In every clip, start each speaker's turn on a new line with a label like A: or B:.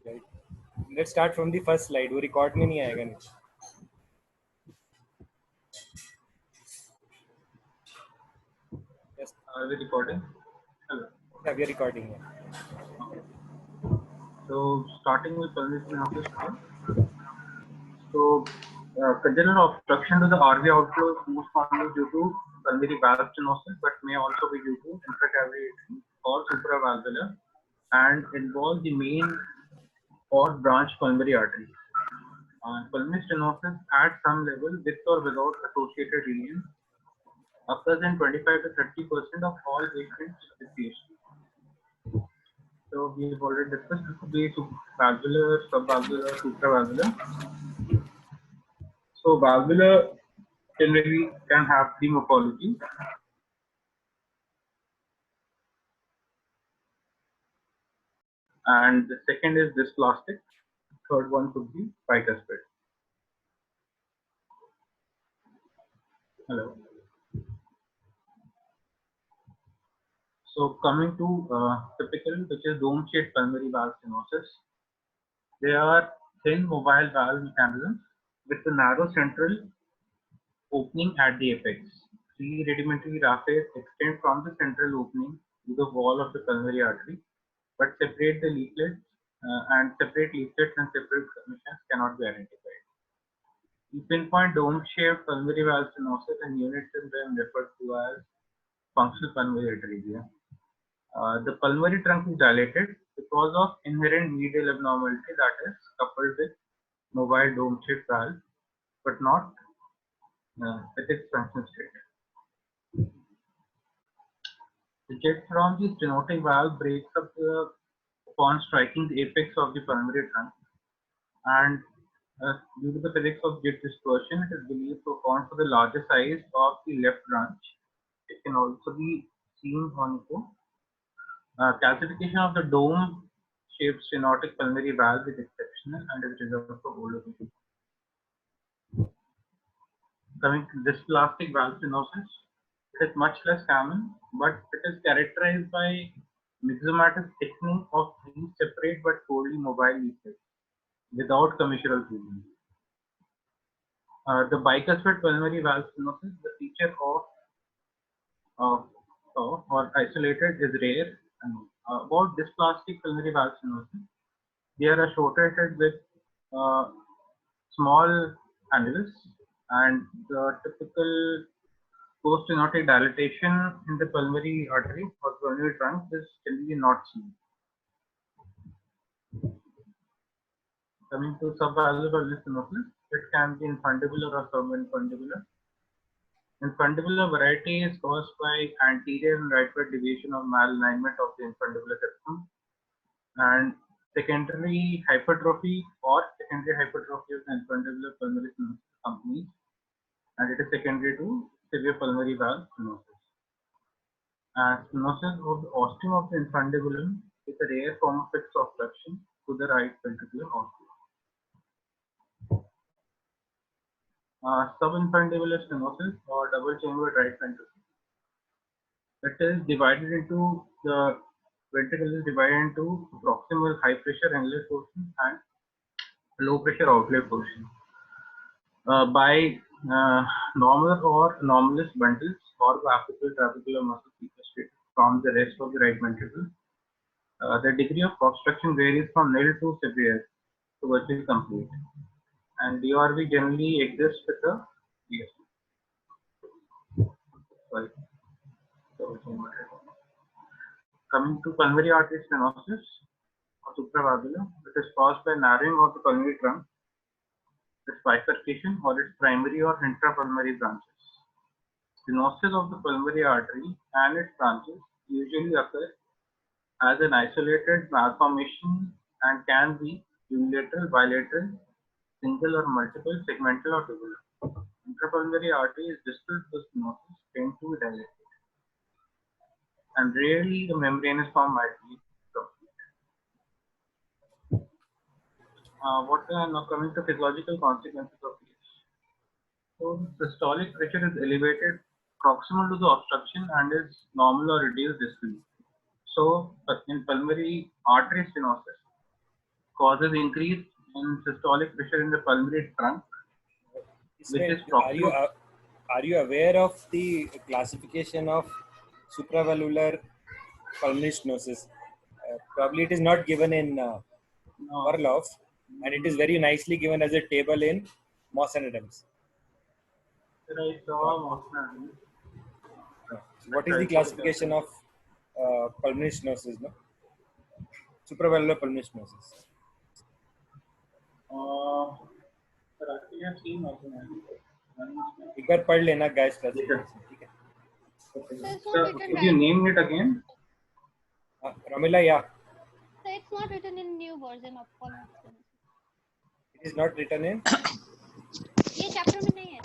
A: Right. Let's start from the first slide. वो record में नहीं आएगा नीचे. Yes.
B: Are we recording? Hello.
A: Yeah, we are recording.
B: So starting with pulmonary stenosis. So congenital obstruction to the RV outflow is most commonly due to pulmonary valve stenosis, but may also be due to intracavitary or supravalvular, and involve the main or branch pulmonary artery. Pulmonary stenosis at some level, with or without associated region, occurs in 25 to 30% of all patients with PH. So we have already discussed this could be valvular, subvalvular, supravalvular. So valvular generally can have three morphology. And the second is dysplastic. Third one could be bicuspid. Hello. So coming to typical, which is dome-shaped pulmonary valve stenosis. They are thin mobile valve mechanisms with a narrow central opening at the apex. Three rudimentary raphes extend from the central opening to the wall of the pulmonary artery, but separate leaflets and separate commissions cannot be identified. The pinpoint dome-shaped pulmonary valve stenosis and units in them referred to as functional pulmonary atresia. The pulmonary trunk is dilated because of inherent medial abnormality that is coupled with mobile dome-shaped valve, but not with its function state. The jet from the stenotic valve breaks up upon striking the apex of the pulmonary trunk, and due to the physics of jet dispersion, it is believed to account for the larger size of the left branch. It can also be seen on the calcification of the dome-shaped stenotic pulmonary valve is exceptional and is reserved for older people. Coming to dysplastic valve stenosis, it is much less common, but it is characterized by myxomatous thickening of three separate but wholly mobile leaflets without commissural fusion. The bicuspid pulmonary valve stenosis, the feature of or isolated, is rare. About dysplastic pulmonary valve stenosis, they are associated with small annulus, and the typical post-stenotic dilatation in the pulmonary artery or pulmonary trunk is generally not seen. Coming to subvalvular stenosis, it can be infundibular or subinfundibular. Infundibular variety is caused by anterior and rightward deviation of malalignment of the infundibular septum, and secondary hypertrophy of the infundibular pulmonary stenosis accompanies, and it is secondary to severe pulmonary valve stenosis. Stenosis of the ostium of the infundibulum is a rare form of fixed obstruction to the right ventricular ostium. Subinfundibular stenosis or double chambered right ventricle. It is divided into the ventricle is divided into proximal high pressure inlet portion and low pressure outlet portion by normal or anomalous bundles or apical trabecular muscle sequestrated from the rest of the right ventricle. The degree of obstruction varies from nil to severe to virtually complete, and DRV generally exists with the Sorry. Coming to pulmonary artery stenosis or supravalvular, it is caused by narrowing of the pulmonary trunk, its bifurcation, or its primary or intrapulmonary branches. Stenosis of the pulmonary artery and its branches usually occur as an isolated malformation and can be unilateral, bilateral, single or multiple, segmental or tubular. Intrapulmonary artery is distal to stenosis, tend to be dilated, and rarely the membranous form might be complete. What are now coming to physiological consequences of PH? So systolic pressure is elevated proximal to the obstruction and is normal or reduced distally. So in pulmonary artery stenosis causes increase in systolic pressure in the pulmonary trunk, which
A: इसमें
B: is proximal.
A: are you aware of the classification of supravalvular pulmonary stenosis? Probably it is not given in
B: No,
A: Orloff, and it is very nicely given as a table in Moss and Adams.
B: I saw
A: What is the classification of pulmonary stenosis? No? Supravalvular pulmonary stenosis. एक बार पढ़ लेना guys classification, ठीक है?
C: So it's
B: Sir,
C: not written
B: could you name it again?
A: Ramila, yeah.
C: So it's not written in new version of Pulmonary.
A: It is not written in.
C: ये chapter में नहीं है.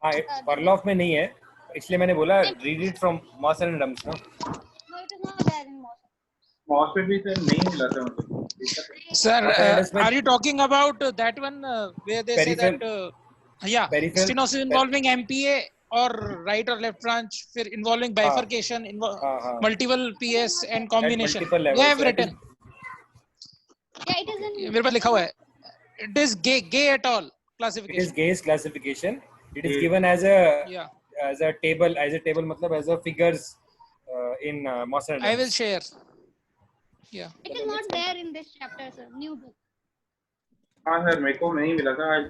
A: हाँ, Orloff में नहीं है, इसलिए मैंने बोला read it from Moss and Adams, no?
C: No, it is not there in Moss.
B: Moss में भी सर नहीं मिला था मुझे.
D: Sir, are you talking about that one where they say that stenosis involving MPA or right or left branch, involving bifurcation, multiple PS and combination? They have written.
C: Yeah, it is in.
D: मेरे पास लिखा हुआ है. It is Gay et al. Classification.
A: It is Gay's classification. It is given as a table मतलब as a figures in Moss and Adams.
D: I will share. Yeah.
C: It is not there in this chapter, sir. New book.
B: हाँ sir मेरे को नहीं मिला था.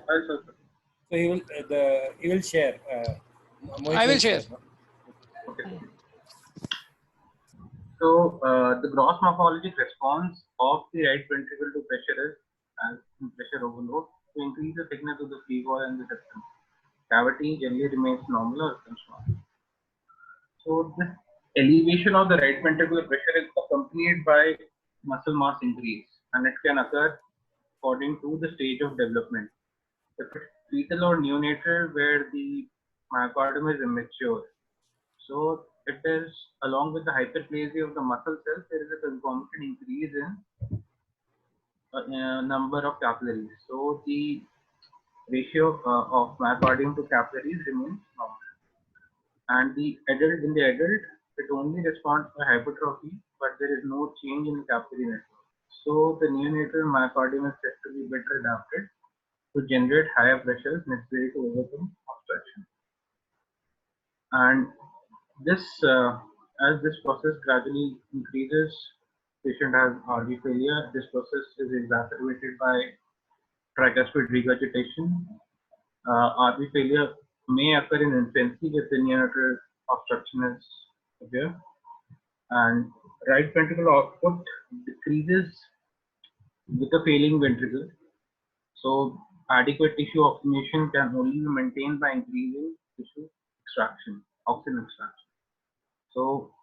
A: So he will share.
D: I will share.
B: Okay. So the gross morphologic response of the right ventricle to pressure is as pressure overload to increase the thickness of the free wall and the septum. Cavity generally remains normal or becomes normal. So this elevation of the right ventricular pressure is accompanied by muscle mass increase, and it can occur according to the stage of development. If it's fetal or neonatal, where the myocardium is immature, so it is along with the hyperplasia of the muscle cells, there is a concomitant increase in number of capillaries. So the ratio of myocardium to capillaries remains normal. And in the adult, it only responds to hypertrophy, but there is no change in the capillary network. So the neonatal myocardium is said to be better adapted to generate higher pressures necessary to overcome obstruction. And this, as this process gradually increases, patient has RV failure. This process is exacerbated by tricuspid regurgitation. RV failure may occur in infancy with the neonatal obstruction is severe, and right ventricular output decreases with a failing ventricle. So adequate tissue oxygenation can only be maintained by increasing tissue extraction, oxygen extraction. So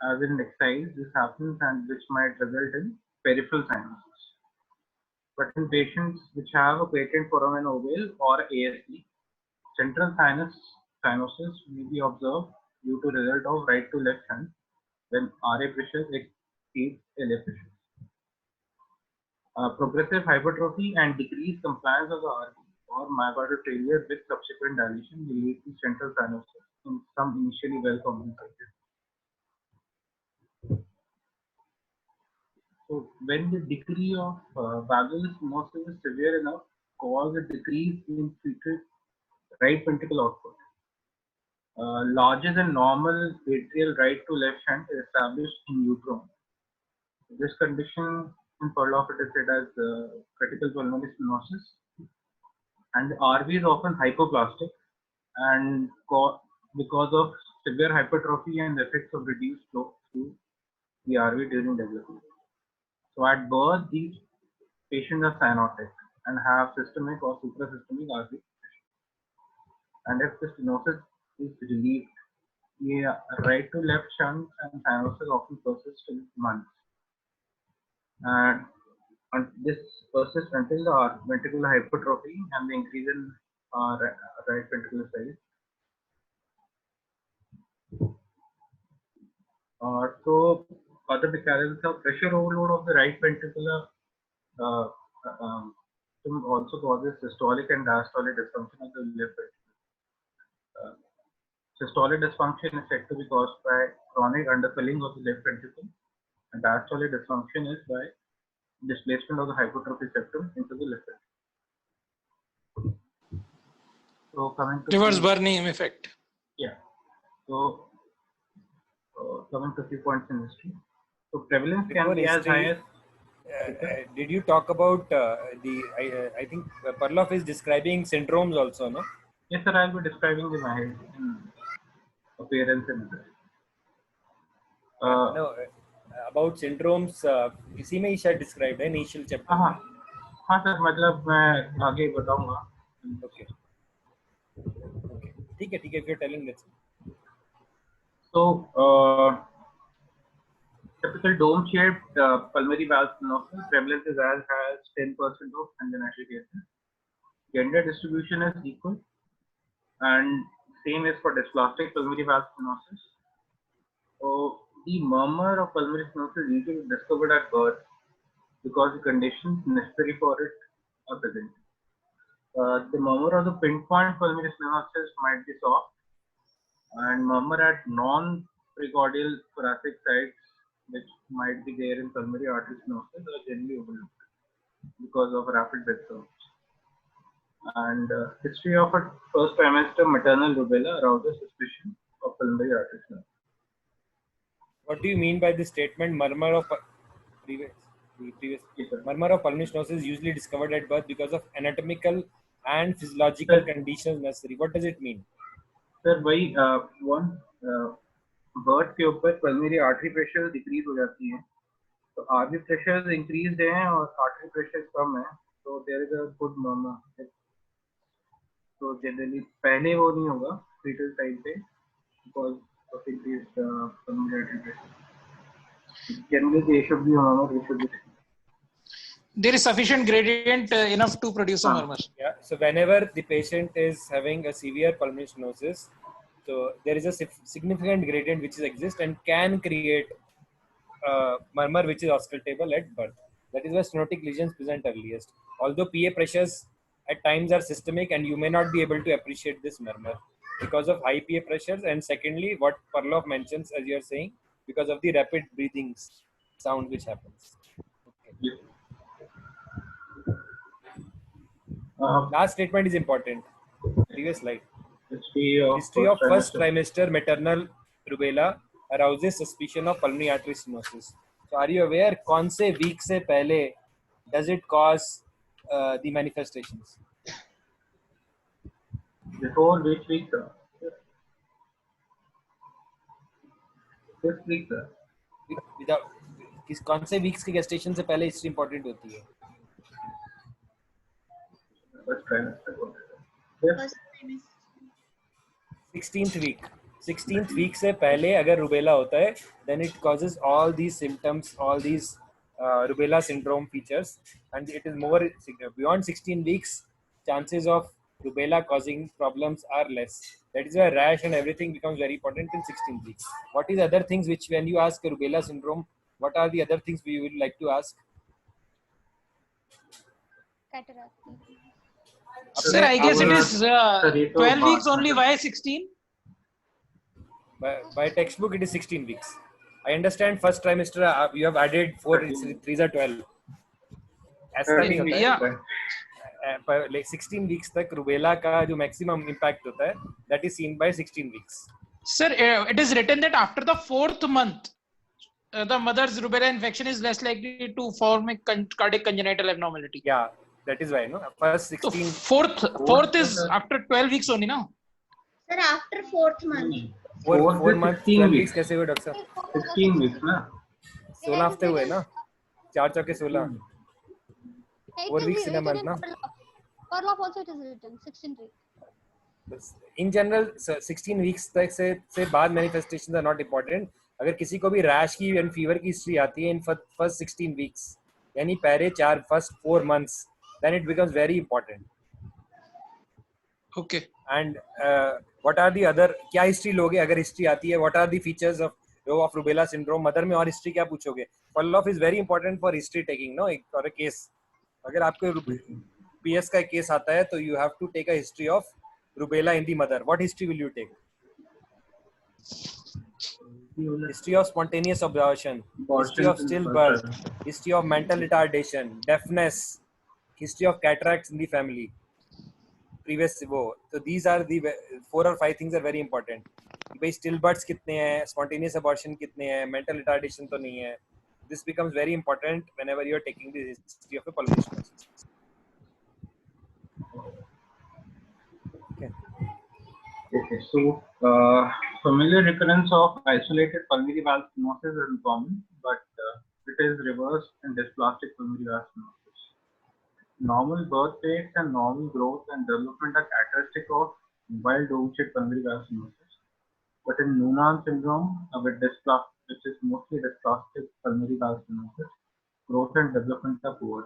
B: as in exercise, this happens and which might result in peripheral cyanosis. But in patients which have a patent foramen ovale or ASD, central cyanosis may be observed due to result of right to left shunt when RA pressure exceeds LA pressure. Progressive hypertrophy and decreased compliance of the RV or myocardial failure with subsequent dilation will lead to central cyanosis in some initially well compensated. So when the degree of valvular stenosis is severe enough, cause a decrease in fetal right ventricle output. Larger than normal atrial right to left shunt is established in utero. This condition in Perloff it is said as critical pulmonary stenosis, and the RV is often hypoplastic and because of severe hypertrophy and the effects of reduced flow through the RV during development. So at birth, these patients are cyanotic and have systemic or suprasystemic RV. And if the stenosis is relieved, the right to left shunt and cyanosis often persist in months. And this persists until the ventricular hypertrophy and the increase in right ventricular size. So other mechanisms of pressure overload of the right ventricular also causes systolic and diastolic dysfunction of the left ventricle. Systolic dysfunction is said to be caused by chronic underfilling of the left ventricle, and diastolic dysfunction is by displacement of the hypertrophy septum into the left ventricle. So coming to
D: reverse Burnham effect.
B: Yeah. So coming to few points in history. So prevalence can be as high as.
A: Did you talk about I think Parloff is describing syndromes also, no?
B: Yes, sir. I'll be describing the mild appearance and
A: no, about syndromes. इसी में ही शायद described है initial chapter.
B: हाँ sir, मतलब मैं आगे बताऊंगा.
A: Okay. ठीक है. If you're telling that.
B: So typical dome-shaped pulmonary valve stenosis prevalence is as high as 10% of congenital cases. Gender distribution is equal, and same is for dysplastic pulmonary valve stenosis. So the murmur of pulmonary stenosis is usually discovered at birth because the conditions necessary for it are present. The murmur of the pinpoint pulmonary stenosis might be soft, and murmur at non-precordial thoracic sites, which might be there in pulmonary artery stenosis, are generally overlooked because of rapid breakthroughs. And history of a first trimester maternal rubella arouses suspicion of pulmonary artery stenosis.
A: What do you mean by the statement murmur of murmur of pulmonary stenosis is usually discovered at birth because of anatomical and physiological conditions necessary? What does it mean?
B: Sir, भाई one birth के ऊपर pulmonary artery pressure decrease हो जाती है, तो artery pressures increased हैं और artery pressure कम है, so there is a good murmur. So generally पहले वो नहीं होगा fetal side पे because of increased pulmonary artery pressure. Generally there should be murmur,
D: there is sufficient gradient enough to produce a murmur.
A: Yeah. So whenever the patient is having a severe pulmonary stenosis, so there is a significant gradient which exists and can create murmur which is auscultable at birth. That is why stenotic lesions present earliest. Although PA pressures at times are systemic and you may not be able to appreciate this murmur because of high PA pressures, and secondly, what Parloff mentions as you are saying, because of the rapid breathing sound which happens. Okay.
B: Yeah.
A: Last statement is important. Previous slide.
B: History
A: of first trimester maternal rubella arouses suspicion of pulmonary artery stenosis. So, are you aware? कौन से week से पहले does it cause the manifestations?
B: Before which week, sir? This week, sir.
A: Without कौन से weeks की gestation से पहले history important होती है?
B: First trimester.
A: 16th week. 16th week से पहले अगर rubella होता है, then it causes all these symptoms, all these rubella syndrome features, and it is more beyond 16 weeks. Chances of rubella causing problems are less. That is why rash and everything becomes very important in 16 weeks. What is other things which, when you ask rubella syndrome, what are the other things we would like to ask?
C: Cataract.
D: Sir, I guess it is 12 weeks only. Why 16?
A: By textbook, it is 16 weeks. I understand first trimester you have added 4, 3 are 12.
D: Yeah.
A: Like 16 weeks तक rubella का जो maximum impact होता है, that is seen by 16 weeks.
D: Sir, it is written that after the 4th month, the mother's rubella infection is less likely to form a cardiac congenital abnormality.
A: Yeah, that is why, no? First 16.
D: So fourth is after 12 weeks only, no?
C: Sir, after 4th month.
A: 4 months, 12 weeks कैसे हुए doctor साहब?
B: 16 weeks ना?
A: 16 हफ्ते हुए ना? 4 चौके 16. 4 weeks in a month ना?
C: Parloff also it is written 16 weeks.
A: In general, 16 weeks तक से बाद manifestations are not important. अगर किसी को भी rash की and fever की history आती है in first 16 weeks, यानी पहले first 4 months, then it becomes very important.
D: Okay.
A: And what are the other? क्या history लोगे अगर history आती है? What are the features of rubella syndrome? Mother में और history क्या पूछोगे? Parloff is very important for history taking, no? और a case. अगर आपको PS का case आता है, तो you have to take a history of rubella in the mother. What history will you take? History of spontaneous abortion, history of stillbirth, history of mental retardation, deafness, history of cataracts in the family, previous वो. So these are the 4 or 5 things are very important. भाई stillbirths कितने हैं, spontaneous abortion कितने हैं, mental retardation तो नहीं है. This becomes very important whenever you are taking the history of a pulmonary stenosis. Okay.
B: Okay, so familiar recurrence of isolated pulmonary valve stenosis is uncommon, but it is reversed in dysplastic pulmonary valve stenosis. Normal birth rates and normal growth and development are characteristic of mobile dome-shaped pulmonary valve stenosis, but in Noonan syndrome, with which is mostly dysplastic pulmonary valve stenosis, growth and development are poor.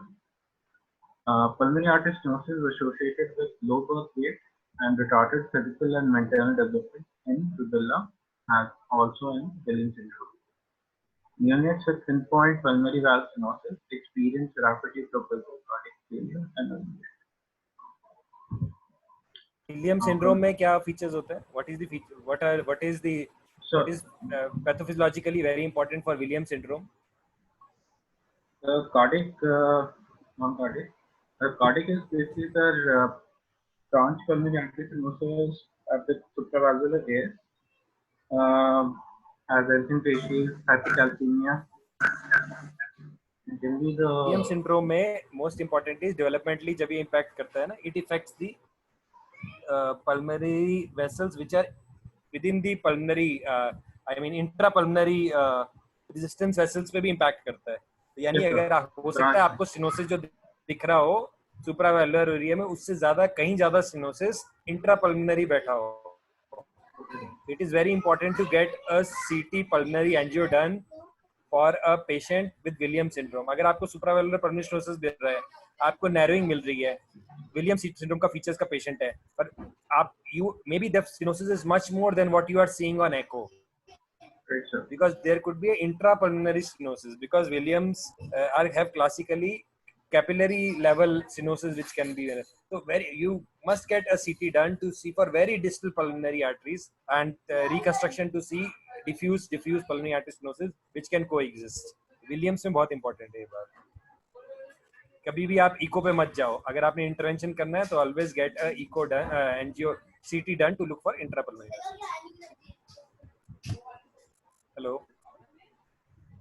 B: Pulmonary artery stenosis is associated with low birth weight and retarded physical and mental development in rubella, as also in Williams syndrome. Neonates with pinpoint pulmonary valve stenosis experience rapidly propulsive cardiac failure and urination.
A: Williams syndrome में क्या features होते हैं? What is the feature? What is pathophysiologically very important for Williams syndrome?
B: Cardiac, non-cardiac. Cardiac is basically the branch pulmonary artery stenosis with supravalvular air, as facies, hypercalcemia.
A: Williams syndrome में most important is developmentally जब ये impact करता है ना, it affects the pulmonary vessels which are within the pulmonary, intrapulmonary resistance vessels पे भी impact करता है. तो यानी अगर हो सकता है आपको stenosis जो दिख रहा हो supravalvular area में, उससे ज़्यादा कहीं ज़्यादा stenosis intrapulmonary बैठा हो. It is very important to get a CT pulmonary angio done for a patient with Williams syndrome. अगर आपको supravalvular pulmonary stenosis मिल रहा है, आपको narrowing मिल रही है, Williams syndrome का features का patient है, पर आप maybe the stenosis is much more than what you are seeing on echo.
B: Right, sir.
A: Because there could be an intrapulmonary stenosis, because Williams have classically capillary level stenosis which can be so you must get a CT done to see for very distal pulmonary arteries and reconstruction to see diffuse pulmonary artery stenosis which can coexist. Williams में बहुत important है ये बात. कभी भी आप echo पे मत जाओ. अगर आपने intervention करना है तो always get a echo done, angio CT done to look for intrapulmonary. Hello.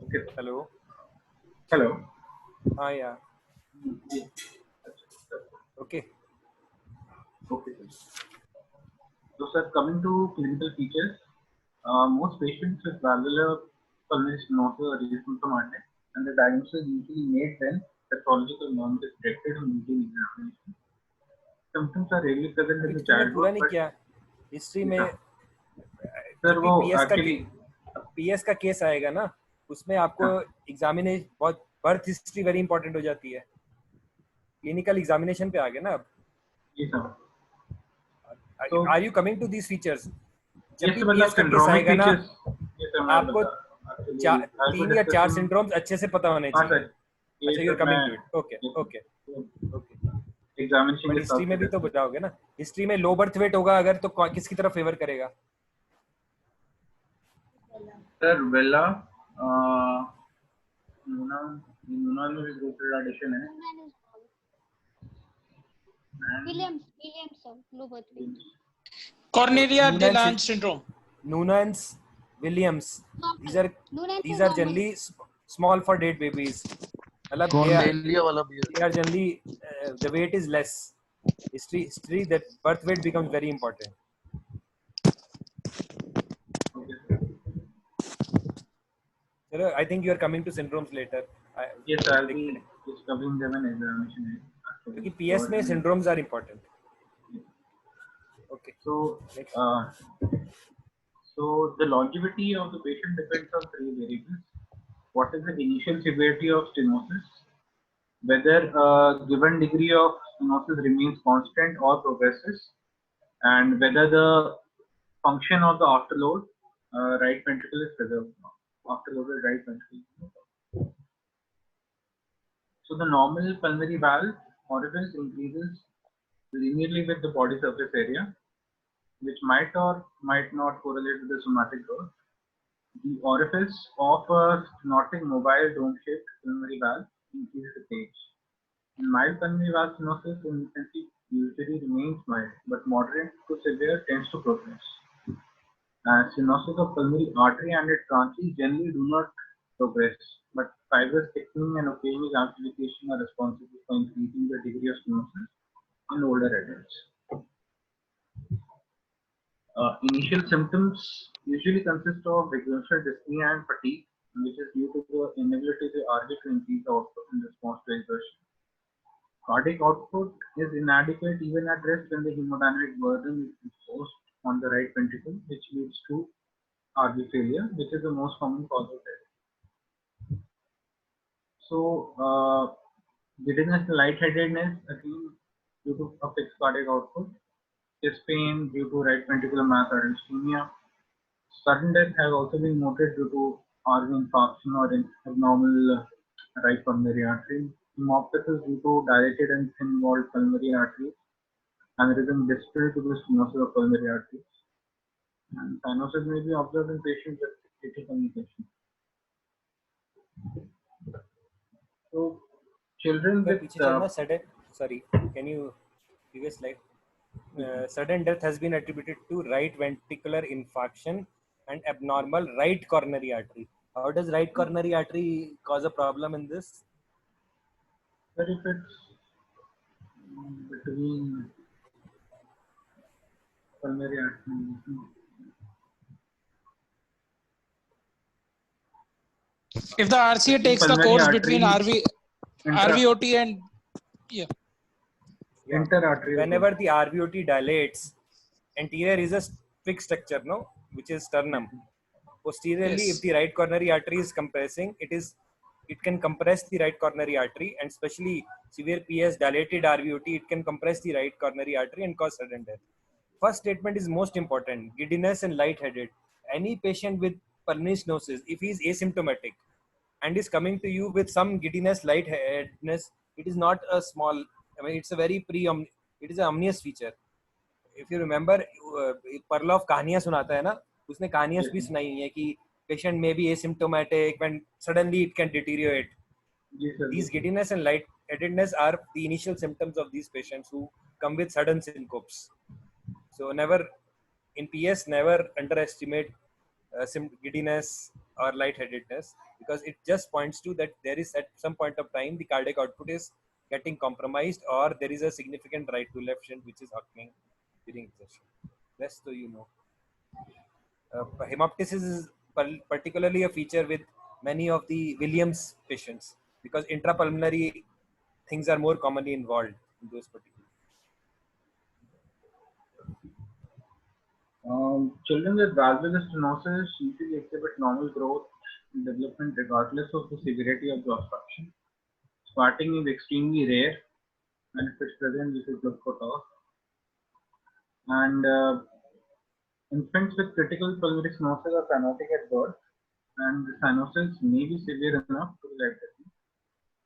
B: Okay.
A: Hello.
B: Hello.
A: Yeah. Okay.
B: Okay. So, sir, coming to clinical features, most patients with valvular pulmonary stenosis are asymptomatic, and the diagnosis is usually made when pathological norm is detected on routine examination. Symptoms are rarely present in the childhood.
A: But history में
B: sir वो actually
A: PS का case आएगा ना, उसमें आपको examination बहुत birth history very important हो जाती है. क्लिनिकल एग्जामिनेशन पे आ गए ना अब.
B: जी sir.
A: Are you coming to these features?
B: जब भी PS का केस आएगा ना,
A: आपको 3 या 4 सिंड्रोम्स अच्छे से पता होने चाहिए. अच्छा, you are coming to it. Okay. Examination history में भी तो बताओगे ना. हिस्ट्री में लो बर्थ वेट होगा अगर, तो किसकी तरफ फेवर करेगा?
B: सर वेला Noonan में भी ग्रोथ रिटार्डेशन है.
C: Williams sir, low birth weight.
D: Cornelia de Lange syndrome.
A: Noonan's, Williams. These are generally small for dead babies.
E: Cornelia वाला भी है.
A: They are generally the weight is less. History that birth weight becomes very important. I think you are coming to syndromes later.
B: Yes, I'll be covering them in examination.
A: क्योंकि PS में syndromes are important. Okay.
B: So the longevity of the patient depends on 3 variables. What is the initial severity of stenosis? Whether a given degree of stenosis remains constant or progresses, and whether the function of the afterload right ventricle is preserved. Afterloaded right ventricle. So the normal pulmonary valve orifice increases linearly with the body surface area. which might or might not correlate with the somatic growth. The orifice of a stenotic mobile dome-shaped pulmonary valve increases with age. In mild pulmonary valve stenosis, intensity usually remains mild, but moderate to severe tends to progress. Stenosis of pulmonary artery and its branches generally do not progress, but fibrous thickening and occasional amplification are responsible for increasing the degree of stenosis in older adults. Initial symptoms usually consist of exertional dyspnea and fatigue, which is due to the inability of the RV to increase the output in response to exertion. Cardiac output is inadequate even at rest when the hemodynamic burden is imposed on the right ventricle, which leads to RV failure, which is the most common cause of death. So, giddiness and lightheadedness, again, due to a fixed cardiac output. Chest pain due to right ventricular mass or ischemia. Sudden death has also been noted due to RV infarction or abnormal right pulmonary artery. Hemoptysis due to dilated and thin-walled pulmonary arteries, aneurysm distal to the stenosis of pulmonary arteries. And cyanosis may be observed in patients with atrial communication. So, children with
A: sorry, can you give a slide? Sudden death has been attributed to right ventricular infarction and abnormal right coronary artery. How does right coronary artery cause a problem in this?
B: But if it's between pulmonary artery.
D: If the RCA takes the course between RVOT and
A: whenever the RVOT dilates, anterior is a fixed structure, no, which is sternum. Posteriorly, if the right coronary artery is compressing, it can compress the right coronary artery, and especially severe PS dilated RVOT, it can compress the right coronary artery and cause sudden death. First statement is most important: giddiness and lightheaded. Any patient with pulmonary stenosis, if he is asymptomatic and is coming to you with some giddiness, lightheadedness, it is not a small. I mean, it's a very it is an ominous feature. If you remember, Parlov कहानियां सुनाता है ना, उसने कहानियां भी सुनाई है कि patient may be asymptomatic when suddenly it can deteriorate. These giddiness and lightheadedness are the initial symptoms of these patients who come with sudden syncopes. So never in PS, never underestimate giddiness or lightheadedness, because it just points to that there is at some point of time the cardiac output is getting compromised, or there is a significant right to left shunt which is happening during exertion. Rest so you know. Hemoptysis is particularly a feature with many of the Williams patients, because intrapulmonary things are more commonly involved in those particular.
B: Children with valvular stenosis usually exhibit normal growth and development regardless of the severity of the obstruction. Spotting is extremely rare, and if it's present, we should look for TOF. And infants with critical pulmonary stenosis are cyanotic at birth, and the cyanosis may be severe enough to be life-threatening.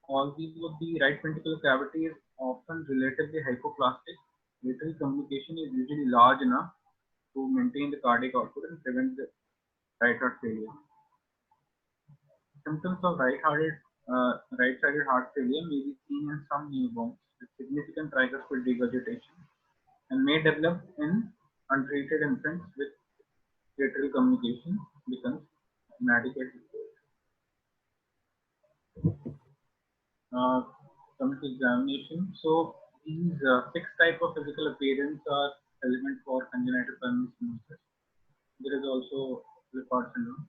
B: Although the right ventricular cavity is often relatively hypoplastic, atrial communication is usually large enough to maintain the cardiac output and prevent the right heart failure. Symptoms of right-sided heart failure may be seen in some newborns with significant tricuspid regurgitation and may develop in untreated infants with atrial communication becomes inadequate. Coming to examination, so these six types of physical appearance are relevant for congenital pulmonary stenosis. There is also Lipard syndrome.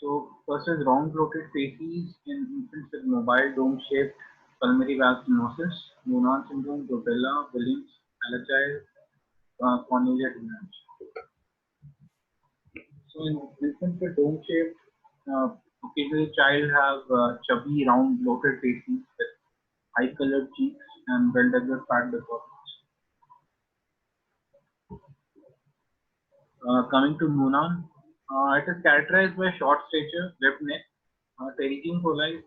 B: So first is round bloated facies in infants with mobile dome-shaped pulmonary valve stenosis, Noonan syndrome, rubella, Williams, Alagille, Cornelia de Lange. So in infants with dome-shaped, occasionally child have chubby, round, bloated faces with high-colored cheeks and well-developed fat deposits. Coming to Noonan, it is characterized by short stature, webbed neck. Pterygium coli is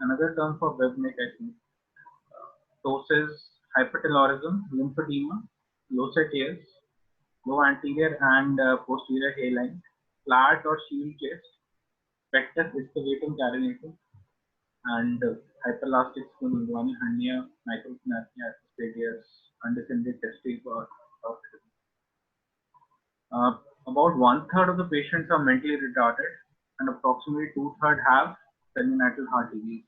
B: another term for webbed neck, I think. Ptosis, hypertelorism, lymphedema, low set ears, low anterior and posterior hairline, flat or shield chest, pectus excavatum carinatum, and hyperlastic skin inguinal hernia, micropnea, radius, undescended testes or about 1/3 of the patients are mentally retarded, and approximately 2/3 have congenital heart disease,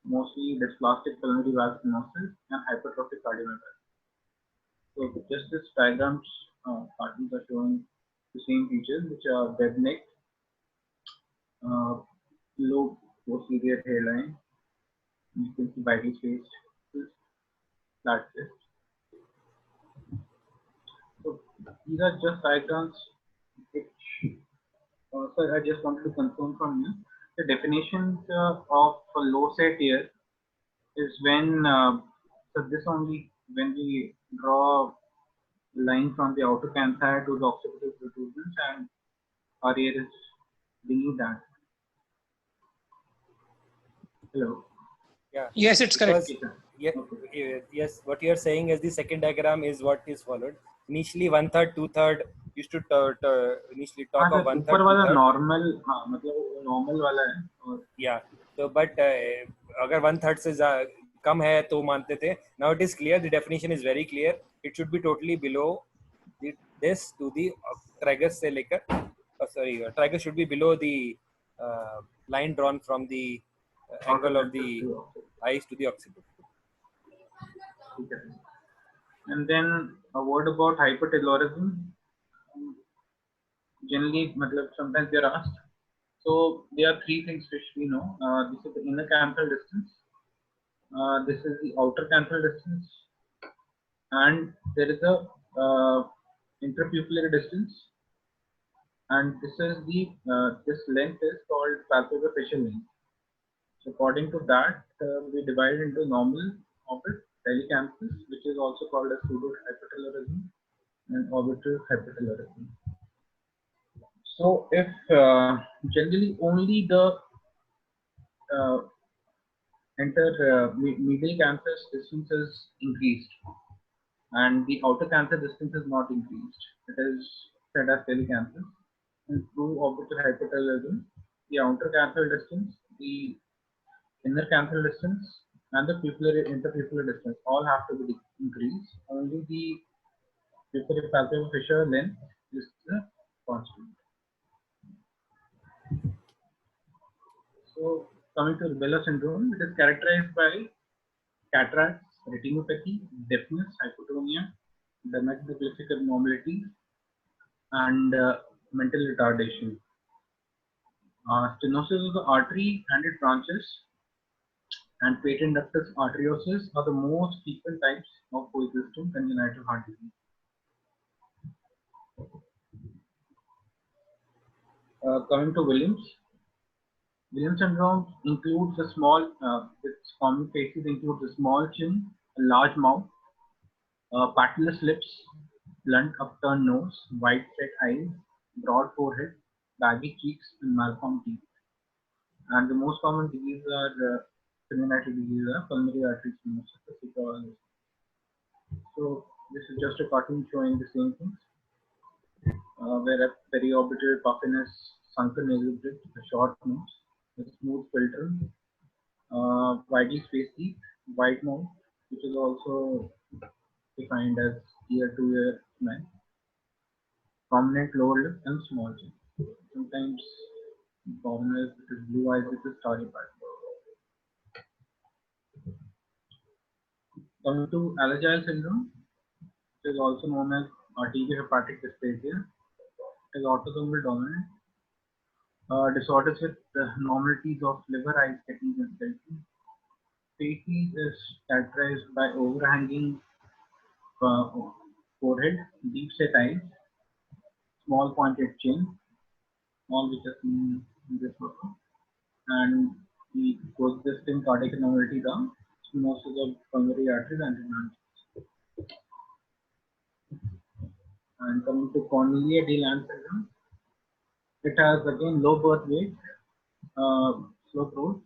B: mostly dysplastic pulmonary valve stenosis and hypertrophic cardiomyopathy. So just this diagrams, cartoons are showing the same features, which are dead neck, low posterior hairline, you can see widely spaced flat chest. So these are just diagrams which, sir, I just wanted to confirm from you. The definitions of a low set here is when, so this only when we draw a line from the outer canthide to the occipital protrusions, and our ear is beneath that. Hello.
A: Yeah.
D: Yes, it's correct.
A: Yeah, yes, what you are saying is the second diagram is what is followed. Initially 1/3, 2/3 used to initially talk of 1/3.
B: ऊपर वाला normal, हाँ मतलब normal वाला है.
A: Yeah. So but अगर 1/3 से कम है तो मानते थे. Now it is clear. The definition is very clear. It should be totally below this to the tragus से लेकर. Sorry, tragus should be below the line drawn from the angle of the eyes to the occipital.
B: And then a word about hypertelorism. Generally, sometimes they are asked. So there are three things which we know. This is the inner canthal distance. This is the outer canthal distance, and there is a interpupillary distance. And this is the this length is called palpebral-facial length. So according to that, we divide into normal orbit, telecanthus, which is also called as pseudo-hypertelorism, and orbital hypertelorism. So if generally only the medial canthus distance is increased, and the outer canthus distance is not increased. It is said as telecanthus. In true orbital hypertelorism, the outer canthal distance, the inner canthal distance, and the interpupillary distance all have to be increased. Only the palpebral-facial length is the constant. So coming to rubella syndrome, it is characterized by cataracts, retinopathy, deafness, hypotonia, dermatoglyphic abnormalities, and mental retardation. Stenosis of the artery and its branches and patent ductus arteriosus are the most frequent types of coexisting congenital heart disease. Coming to Williams syndrome includes a small, its common cases includes a small chin, a large mouth, patulous lips, blunt upturned nose, wide set eyes, broad forehead, baggy cheeks, and malformed teeth. And the most common diseases are congenital diseases are pulmonary artery stenosis. So this is just a cartoon showing the same things, where a periorbital puffiness, sunken nasal bridge, a short nose, a smooth filter, widely spaced teeth, white mouth, which is also defined as ear-to-ear smile, prominent lower lip, and small chin. Sometimes common is blue eyes with a starry part. Coming to Alagille syndrome, it is also known as arteriohepatic dysplasia. It is autosomal dominant. Disorders with abnormalities of liver, eyes, kidneys, and skeleton. Species is characterized by overhanging forehead, deep set eyes, small pointed chin, all which are seen in this photo, and the coexisting cardiac abnormalities are stenosis of pulmonary arteries and branches. And coming to Cornelia de Lange syndrome, it has again low birth weight, slow growth,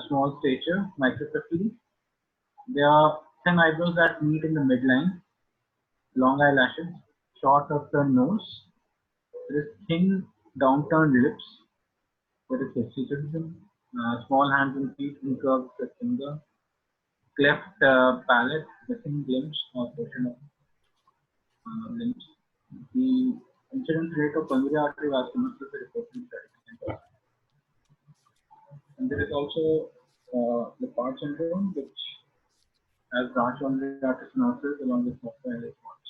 B: small stature, microcephaly. There are thin eyebrows that meet in the midline, long eyelashes, short upturned nose. There is thin downturned lips. There is astigmatism. Small hands and feet in curved finger. Cleft palate, missing limbs or portion of limbs. The incidence rate of pulmonary artery vasculosis is reported in 30%. And there is also the Part syndrome, which has branch pulmonary artery stenosis along with software response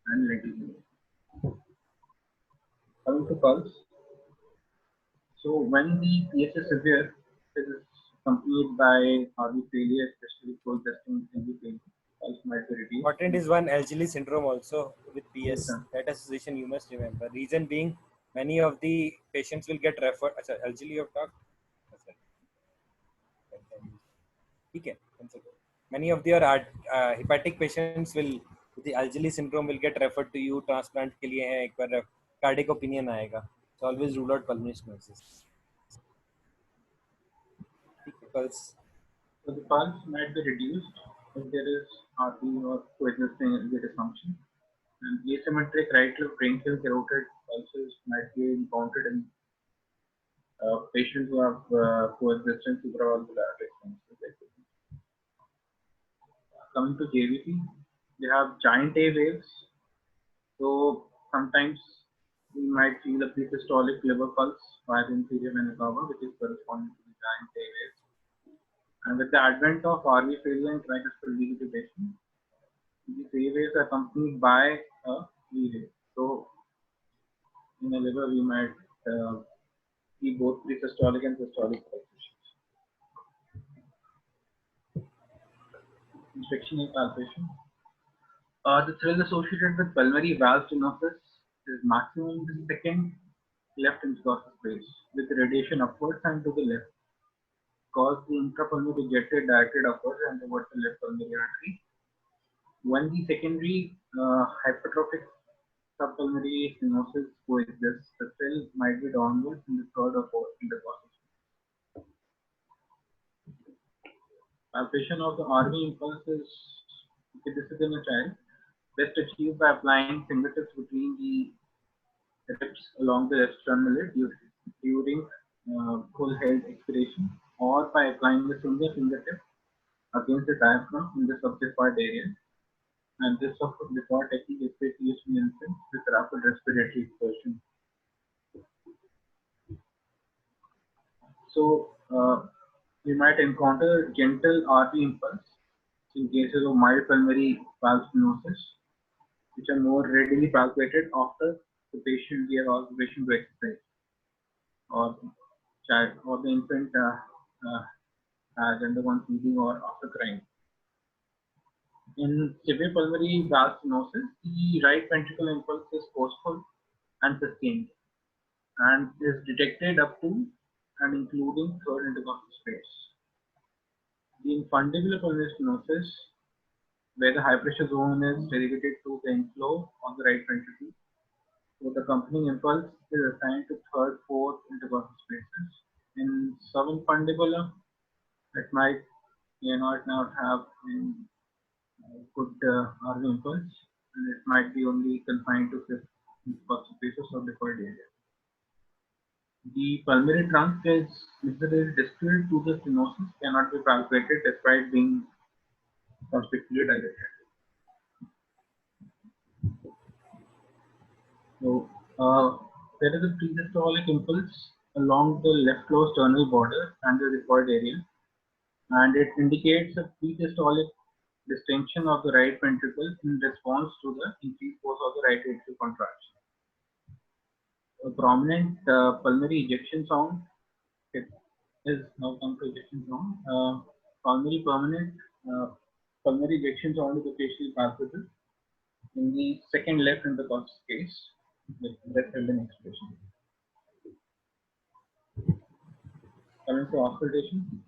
B: and lentil. Coming to pulse. So when the PS is severe, it is accompanied by RV failure, especially cold-testing LV failure. Pulse might be reduced.
A: Important is one Algili syndrome also with PS. That association you must remember. Reason being, many of the patients will get referred. Algili you have talked. Okay. Many of your hepatic patients will the Algili syndrome will get referred to you transplant के लिए है एक बार cardiac opinion आएगा. So always rule out pulmonary stenosis. Pulse.
B: So the pulse might be reduced if there is RV or coexisting LV dysfunction. And asymmetric right left brachial carotid pulses might be encountered in patients who have coexisting supravalvular responses. Coming to JVP, they have giant A waves. So sometimes we might feel a pre-systolic liver pulse via the inferior vena cava, which is corresponding to the giant A waves. And with the advent of RV failure and tricuspid regurgitation, these A waves are accompanied by a V wave. So in the liver, we might see both pre-systolic and systolic pulsations. Inspection and palpation. The thrill associated with pulmonary valve stenosis is maximum in the second left intercostal space with radiation upwards and to the left, cause the intrapulmonary ejected directed upwards and towards the left pulmonary artery. When the secondary hypertrophic subpulmonary stenosis coexists, the thrill might be downwards in the third or fourth intercostal space. Palpation of the RV impulse is, this is in a child, best achieved by applying fingertips between the ribs along the external lid during full held expiration, or by applying a single fingertip against the diaphragm in the subsequent area. And this required technique is used in infants with rapid respiratory exertion. So we might encounter gentle RV impulse in cases of mild pulmonary valve stenosis, which are more readily palpated after the patient gave observation to exercise, or child or the infant has undergone feeding or after crying. In severe pulmonary valve stenosis, the right ventricular impulse is forceful and sustained, and is detected up to and including third intercostal space. In fundibular pulmonary stenosis, where the high pressure zone is dedicated to the inflow of the right ventricle, so the accompanying impulse is assigned to third, fourth intercostal spaces. In subinfundibular, it might not have good RV impulse, and it might be only confined to fifth intercostal spaces of the decoid area. The pulmonary trunk is distal to the stenosis, cannot be palpated despite being conspicuously dilated. So there is a pre-systolic impulse along the left lower sternal border and the decoid area, and it indicates a pre-systolic distension of the right ventricle in response to the increased force of the right atrial contraction. A prominent pulmonary ejection sound, it is now come to ejection sound. Pulmonary ejection sound is occasionally palpable in the second left intercostal case with breath held in expiration. Coming to auscultation.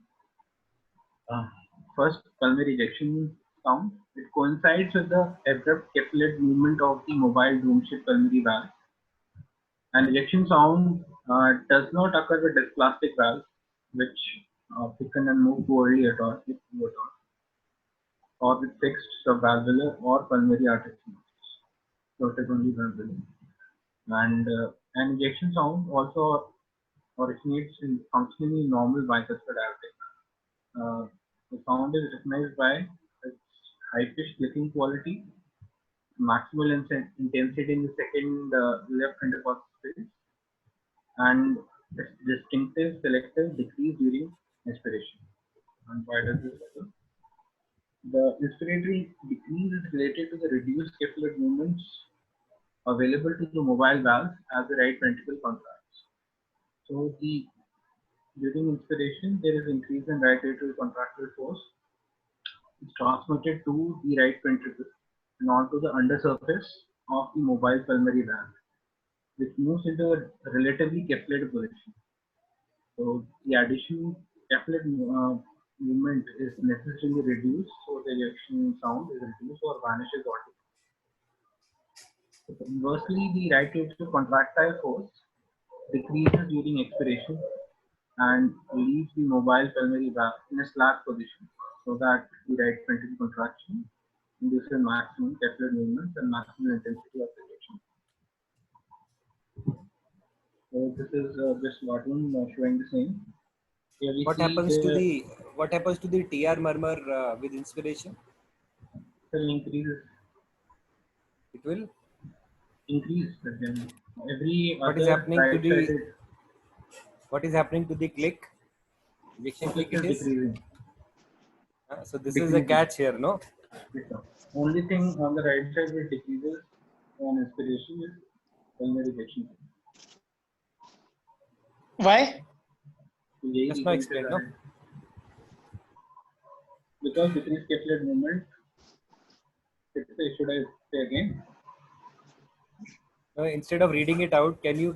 B: First, pulmonary ejection sound. It coincides with the abrupt capillary movement of the mobile dome-shaped pulmonary valve. An ejection sound does not occur with dysplastic valves, which thicken and move poorly at all, or with fixed subvalvular or pulmonary artery stenosis. So it is only 1 billion. And an ejection sound also originates in functionally normal bicuspid aortic. The sound is recognized by its high-pitched clicking quality, maximal intensity in the second left intercostal space, and its distinctive selective decrease during inspiration. And why does this happen? The inspiratory decrease is related to the reduced capillary movements available to the mobile valves as the right ventricle contracts. So during inspiration, there is increase in right atrial contractile force. It's transmitted to the right ventricle and onto the undersurface of the mobile pulmonary valve, which moves into a relatively capillary position. So the additional capillary movement is necessarily reduced, so the ejection sound is reduced or vanishes altogether. Inversely, the right atrial contractile force decreases during expiration and leaves the mobile pulmonary valve in a slack position, so that the right ventricle contraction induces maximum capillary movements and maximum intensity of ejection. So this is just cartoon showing the same.
A: What happens to the TR murmur with inspiration?
B: It will increase.
A: It will
B: increase again.
A: What is happening to the click? Ejection click
B: is decreasing.
A: So this is a catch here, no?
B: Yes, only thing on the right side which decreases on inspiration is pulmonary ejection.
D: Why?
A: Just now explain, no?
B: Because decreased capillary movement. Should I say again?
A: Instead of reading it out, can you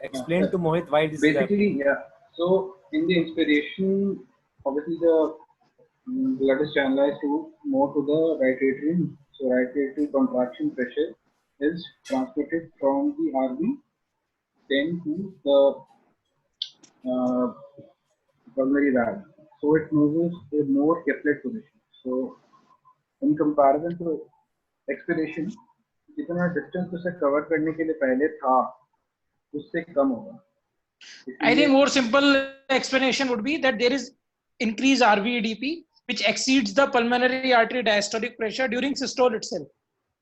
A: explain to Mohit why this
B: basically,
A: is happening?
B: Yeah. So in the inspiration, obviously the blood is channelized to more to the right atrium. So right atrial contraction pressure is transmitted from the RV then to the pulmonary valve. So it moves a more capillary position. So in comparison to expiration, जितना distance उसे cover करने के लिए पहले था, उससे कम होगा.
D: I think more simple explanation would be that there is increased RVEDP which exceeds the pulmonary artery diastolic pressure during systole itself,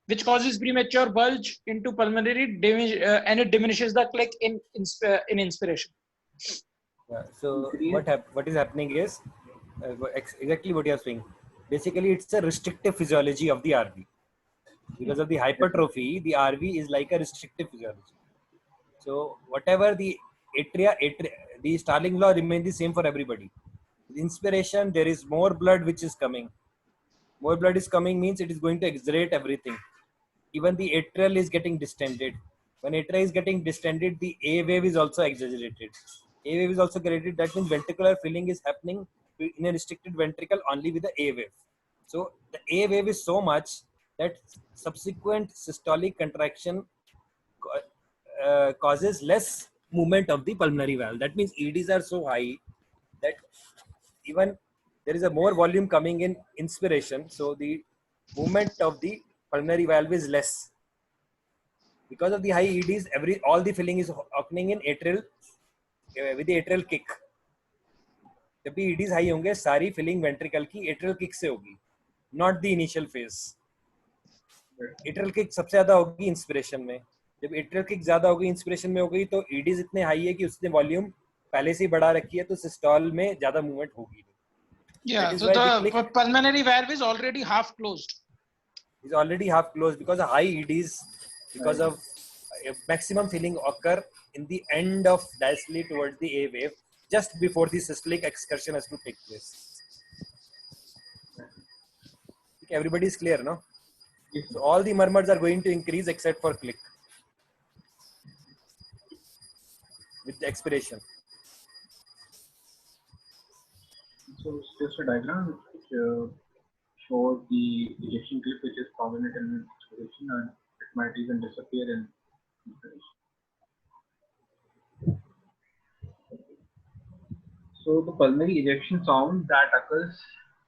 D: which causes premature bulge into pulmonary and it diminishes the click in inspiration.
A: Yeah, so what is happening is exactly what you are saying. Basically, it's a restrictive physiology of the RV. Because of the hypertrophy, the RV is like a restrictive physiology. So whatever the the Starling law remains the same for everybody. With inspiration, there is more blood which is coming. More blood is coming means it is going to exaggerate everything. Even the atrial is getting distended. When atria is getting distended, the A wave is also exaggerated. A wave is also exaggerated. That means ventricular filling is happening in a restricted ventricle only with the A wave. So the A wave is so much that subsequent systolic contraction causes less movement of the pulmonary valve. That means EDs are so high that even there is a more volume coming in inspiration, so the movement of the pulmonary valve is less. Because of the high EDs, all the filling is happening in atrial with the atrial kick. जब भी EDs high होंगे, सारी filling ventricle की atrial kick से होगी, not the initial phase. Atrial kick सबसे ज़्यादा होगी inspiration में. जब atrial kick ज़्यादा होगी inspiration में होगी तो EDs इतने high है कि उसने volume पहले से ही बढ़ा रखी है तो systole में ज़्यादा movement होगी.
D: Yeah, so the pulmonary valve is already half closed.
A: It's already half closed because of high EDs, because of maximum filling occur in the end of diastole towards the A wave, just before the systolic excursion has to take place. Everybody is clear, no? So all the murmurs are going to increase except for click with the expiration.
B: So it's just a diagram which shows the ejection clip which is prominent in expiration and it might even disappear in inspiration. So the pulmonary ejection sound that occurs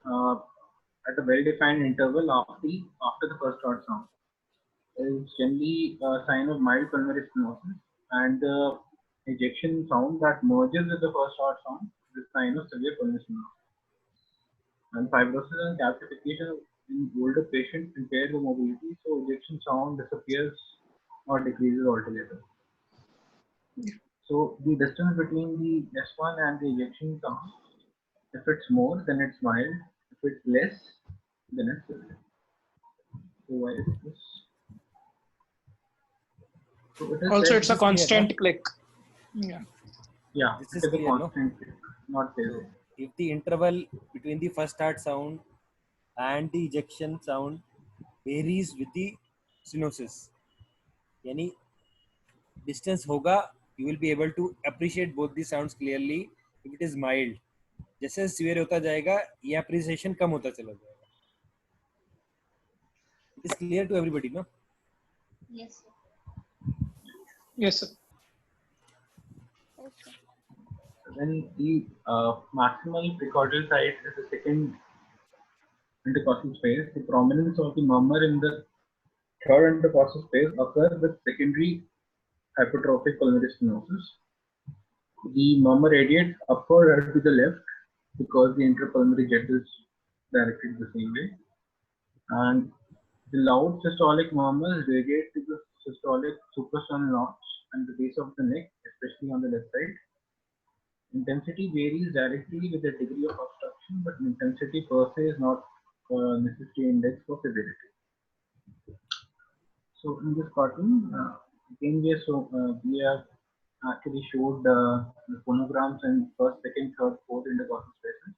B: at a well-defined interval after the first order sound. is generally a sign of mild pulmonary stenosis, and the ejection sound that merges with the first short sound is a sign of severe pulmonary stenosis. And fibrosis and calcification in older patients impair the mobility, so ejection sound disappears or decreases altogether. So the distance between the S1 and the ejection sound, if it's more, then it's mild. If it's less, then it's severe. So why is this? So it is
D: also, it's a constant click.
B: Yeah,
A: this is clear,
B: constant click, not phasing.
A: If the interval between the first start sound and the ejection sound varies with the stenosis, yani distance hoga, you will be able to appreciate both the sounds clearly if it is mild. जैसे severe होता जाएगा, ये appreciation कम होता चला जाएगा. It is clear to everybody, no?
C: Yes, sir.
D: Yes, sir.
C: Okay.
B: Then the maximal precordial site is the second intercostal space. The prominence of the murmur in the third intercostal space occurs with secondary hypertrophic pulmonary stenosis. The murmur radiates upward or to the left because the intrapulmonary jet is directed the same way. And the loud systolic murmurs radiate to the systolic suprasternal notch and the base of the neck, especially on the left side. Intensity varies directly with the degree of obstruction, but intensity per se is not necessary index for severity. So in this cartoon, again we have actually showed the phonograms in first, second, third, fourth intercostal spaces.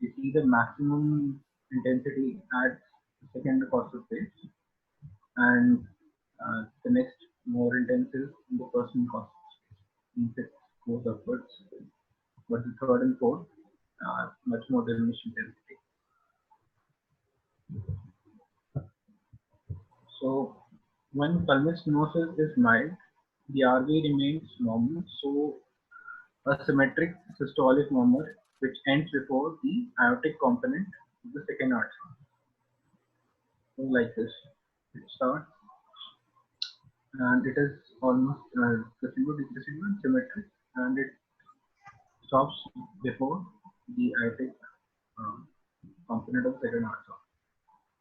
B: You see the maximum intensity at the second intercostal space, and the next more intensive in the first intercostal space. It goes upwards, but the third and fourth much more diminished intensity. So when pulmonary stenosis is mild, the RV remains normal, so a symmetric systolic murmur which ends before the aortic component of the second artery. So like this, it starts and it is almost decrescent symmetric, and it stops before the aortic component of second artery.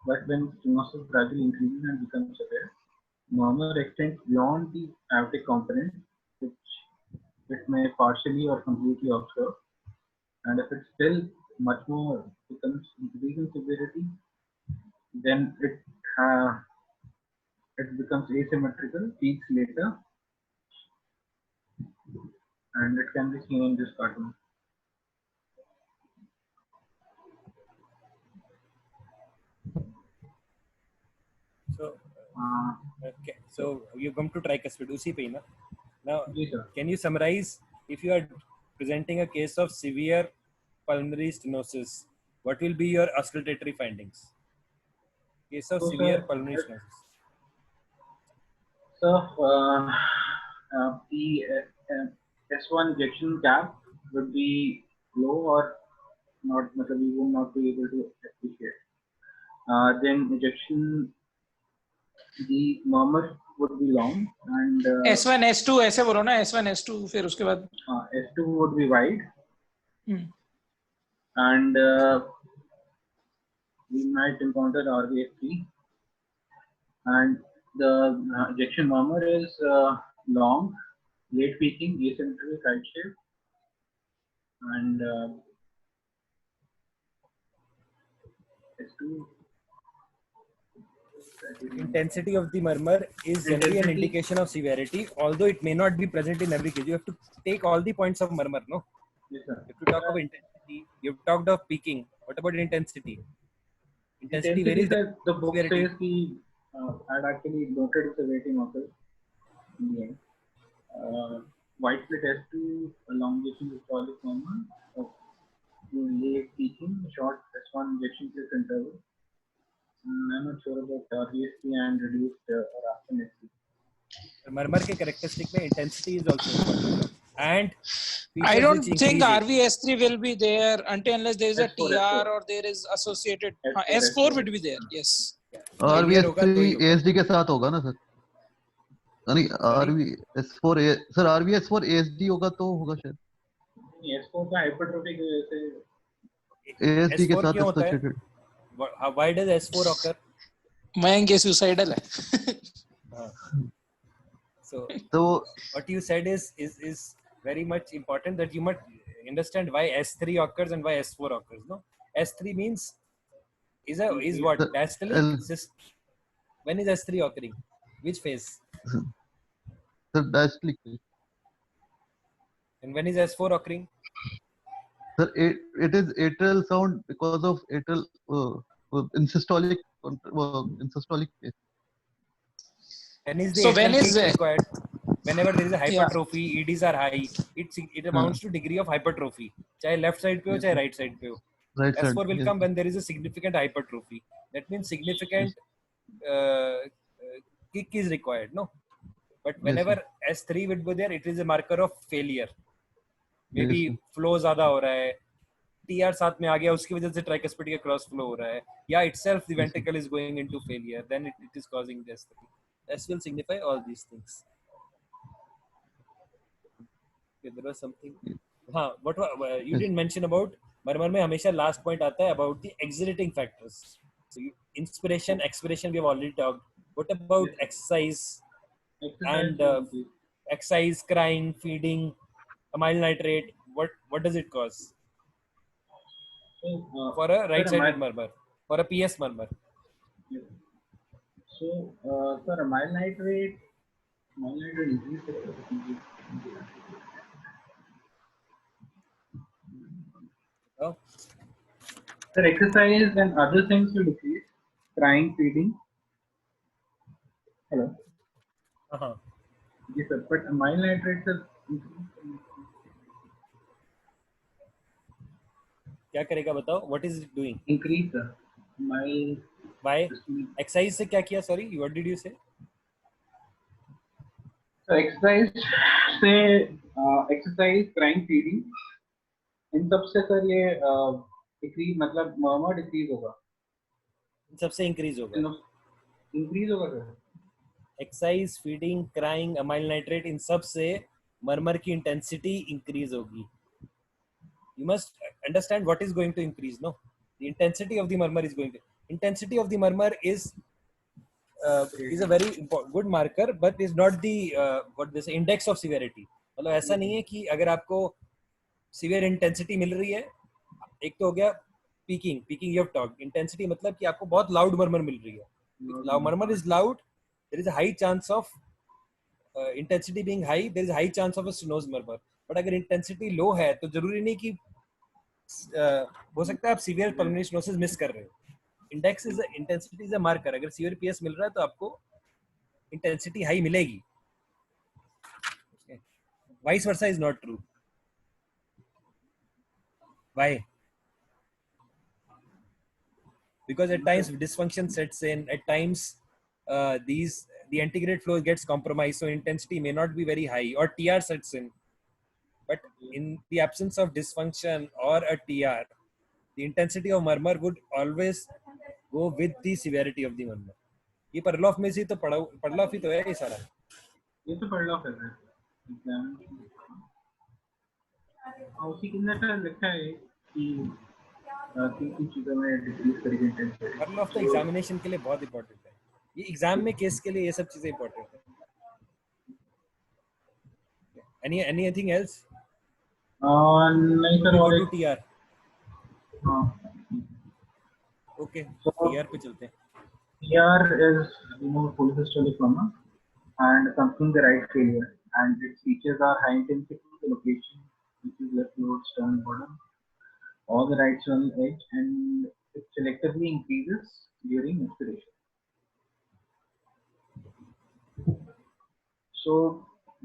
B: But when stenosis gradually increases and becomes severe, murmur extends beyond the aortic component, which it may partially or completely obscure. And if it still much more becomes increasing severity, then it becomes asymmetrical, peaks later, and it can be seen in this cartoon.
A: So, okay. So you come to tricuspid, usi pe na. Now, can you summarize if you are presenting a case of severe pulmonary stenosis? What will be your auscultatory findings? Case of severe pulmonary stenosis.
B: So the S1 ejection gap would be low or not, we would not be able to appreciate. Then ejection, the murmur would be long, and
D: S1 S2 ऐसे बोलो ना, S1 S2 फिर उसके बाद
B: S2 would be wide, and we might encounter RVS3, and the ejection murmur is long, late peaking, asymmetrical side shape, and S2.
A: Intensity of the murmur is generally an indication of severity, although it may not be present in every case. You have to take all the points of murmur, no?
B: Yes, sir.
A: If you talk of intensity, you've talked of peaking. What about intensity? Intensity varies.
B: The book says he had actually noted the severity markers in the end. White split S2, elongation systolic murmur, late peaking, short S1 ejection click interval. I'm not sure about RVS3 and reduced Raphson S3.
A: Murmur के characteristic में intensity is also important. And
D: I don't think RVS3 will be there until unless there is a TR or there is associated. S4 would be there. Yes.
E: RVS3 ASD के साथ होगा ना sir? नहीं RVS4 sir RVS4 ASD होगा तो होगा शायद।
B: S4 का हाइपरट्रोफी की वजह से
E: ASD के
A: S4
E: साथ
A: क्यों होता है?
E: Associated.
A: Why does S4 occur?
D: Mayank ये suicidal है।
A: So what you said is very much important, that you must understand why S3 occurs and why S4 occurs. No, S3 means is what diastolic. When is S3 occurring? Which phase?
E: Sir diastolic.
A: And when is S4 occurring?
E: Sir, it is atrial sound because of atrial insystolic phase.
A: When is the atrial peak required? Whenever there is a hypertrophy, EDs are high. It amounts to degree of hypertrophy. चाहे left side पे हो, चाहे right side पे हो.
E: Right side.
A: S4 will come when there is a significant hypertrophy. That means significant kick is required. No, but whenever S3 would be there, it is a marker of failure. Maybe flow ज़्यादा हो रहा है, TR साथ में आ गया, उसकी वजह से tricuspid का cross flow हो रहा है, या itself the ventricle is going into failure, then it is causing this. S will signify all these things. Okay, there was something. हाँ, what you didn't mention about मरमर में हमेशा last point आता है about the exhilarating factors. So inspiration, expiration we have already talked. What about exercise and exercise, crying, feeding, amyl nitrate? What does it cause? For a right-sided murmur, for a PS murmur.
B: So, sir, amyl nitrate increase.
A: Oh.
B: Sir, exercise and other things will decrease. Crying, feeding. Hello. Yes, sir. But amyl nitrate is
A: क्या करेगा बताओ? What is it doing?
B: Increase, sir. Amyl.
A: Why? Exercise से क्या किया? Sorry, what did you say?
B: So exercise से exercise, crying, feeding. इन सब से sir ये decrease मतलब murmur decrease होगा.
A: इन सब से increase होगा.
B: Increase होगा sir.
A: Exercise, feeding, crying, amyl nitrate, इन सब से murmur की intensity increase होगी. You must understand what is going to increase. No, the intensity of the murmur is going to. Intensity of the murmur is a very good marker, but is not the what they say index of severity. मतलब ऐसा नहीं है कि अगर आपको severe intensity मिल रही है, एक तो हो गया peaking you have talked. Intensity मतलब कि आपको बहुत loud murmur मिल रही है. Murmur is loud. There is a high chance of intensity being high. There is a high chance of a stenosis murmur. But अगर intensity low है तो जरूरी नहीं कि हो सकता है आप severe pulmonary stenosis मिस कर रहे हो. Index is intensity is a marker. अगर severe PS मिल रहा है तो आपको intensity high मिलेगी. Vice versa is not true. Why? Because at times dysfunction sets in. At times the antegrade flow gets compromised, so intensity may not be very high, or TR sets in. But in the absence of dysfunction or a TR, the intensity of murmur would always go with the severity of the murmur. ये परलॉफ में से तो परलॉफ ही तो है ये सारा.
B: ये तो परलॉफ है सर. उसी के अंदर लिखा है कि तीन चीजों में डिक्रीज करेगी इंटेंसिटी.
A: परलॉफ तो एग्जामिनेशन के लिए बहुत इंपॉर्टेंट है. ये एग्जाम में केस के लिए ये सब चीजें इंपॉर्टेंट है. Anything else?
B: नहीं सर.
A: और TR. Okay, so TR पे चलते हैं.
B: TR is polysystolic murmur and accompanying the right failure, and its features are high intensity, the location which is left lower sternum bottom, or the right sternal edge, and it selectively increases during inspiration. So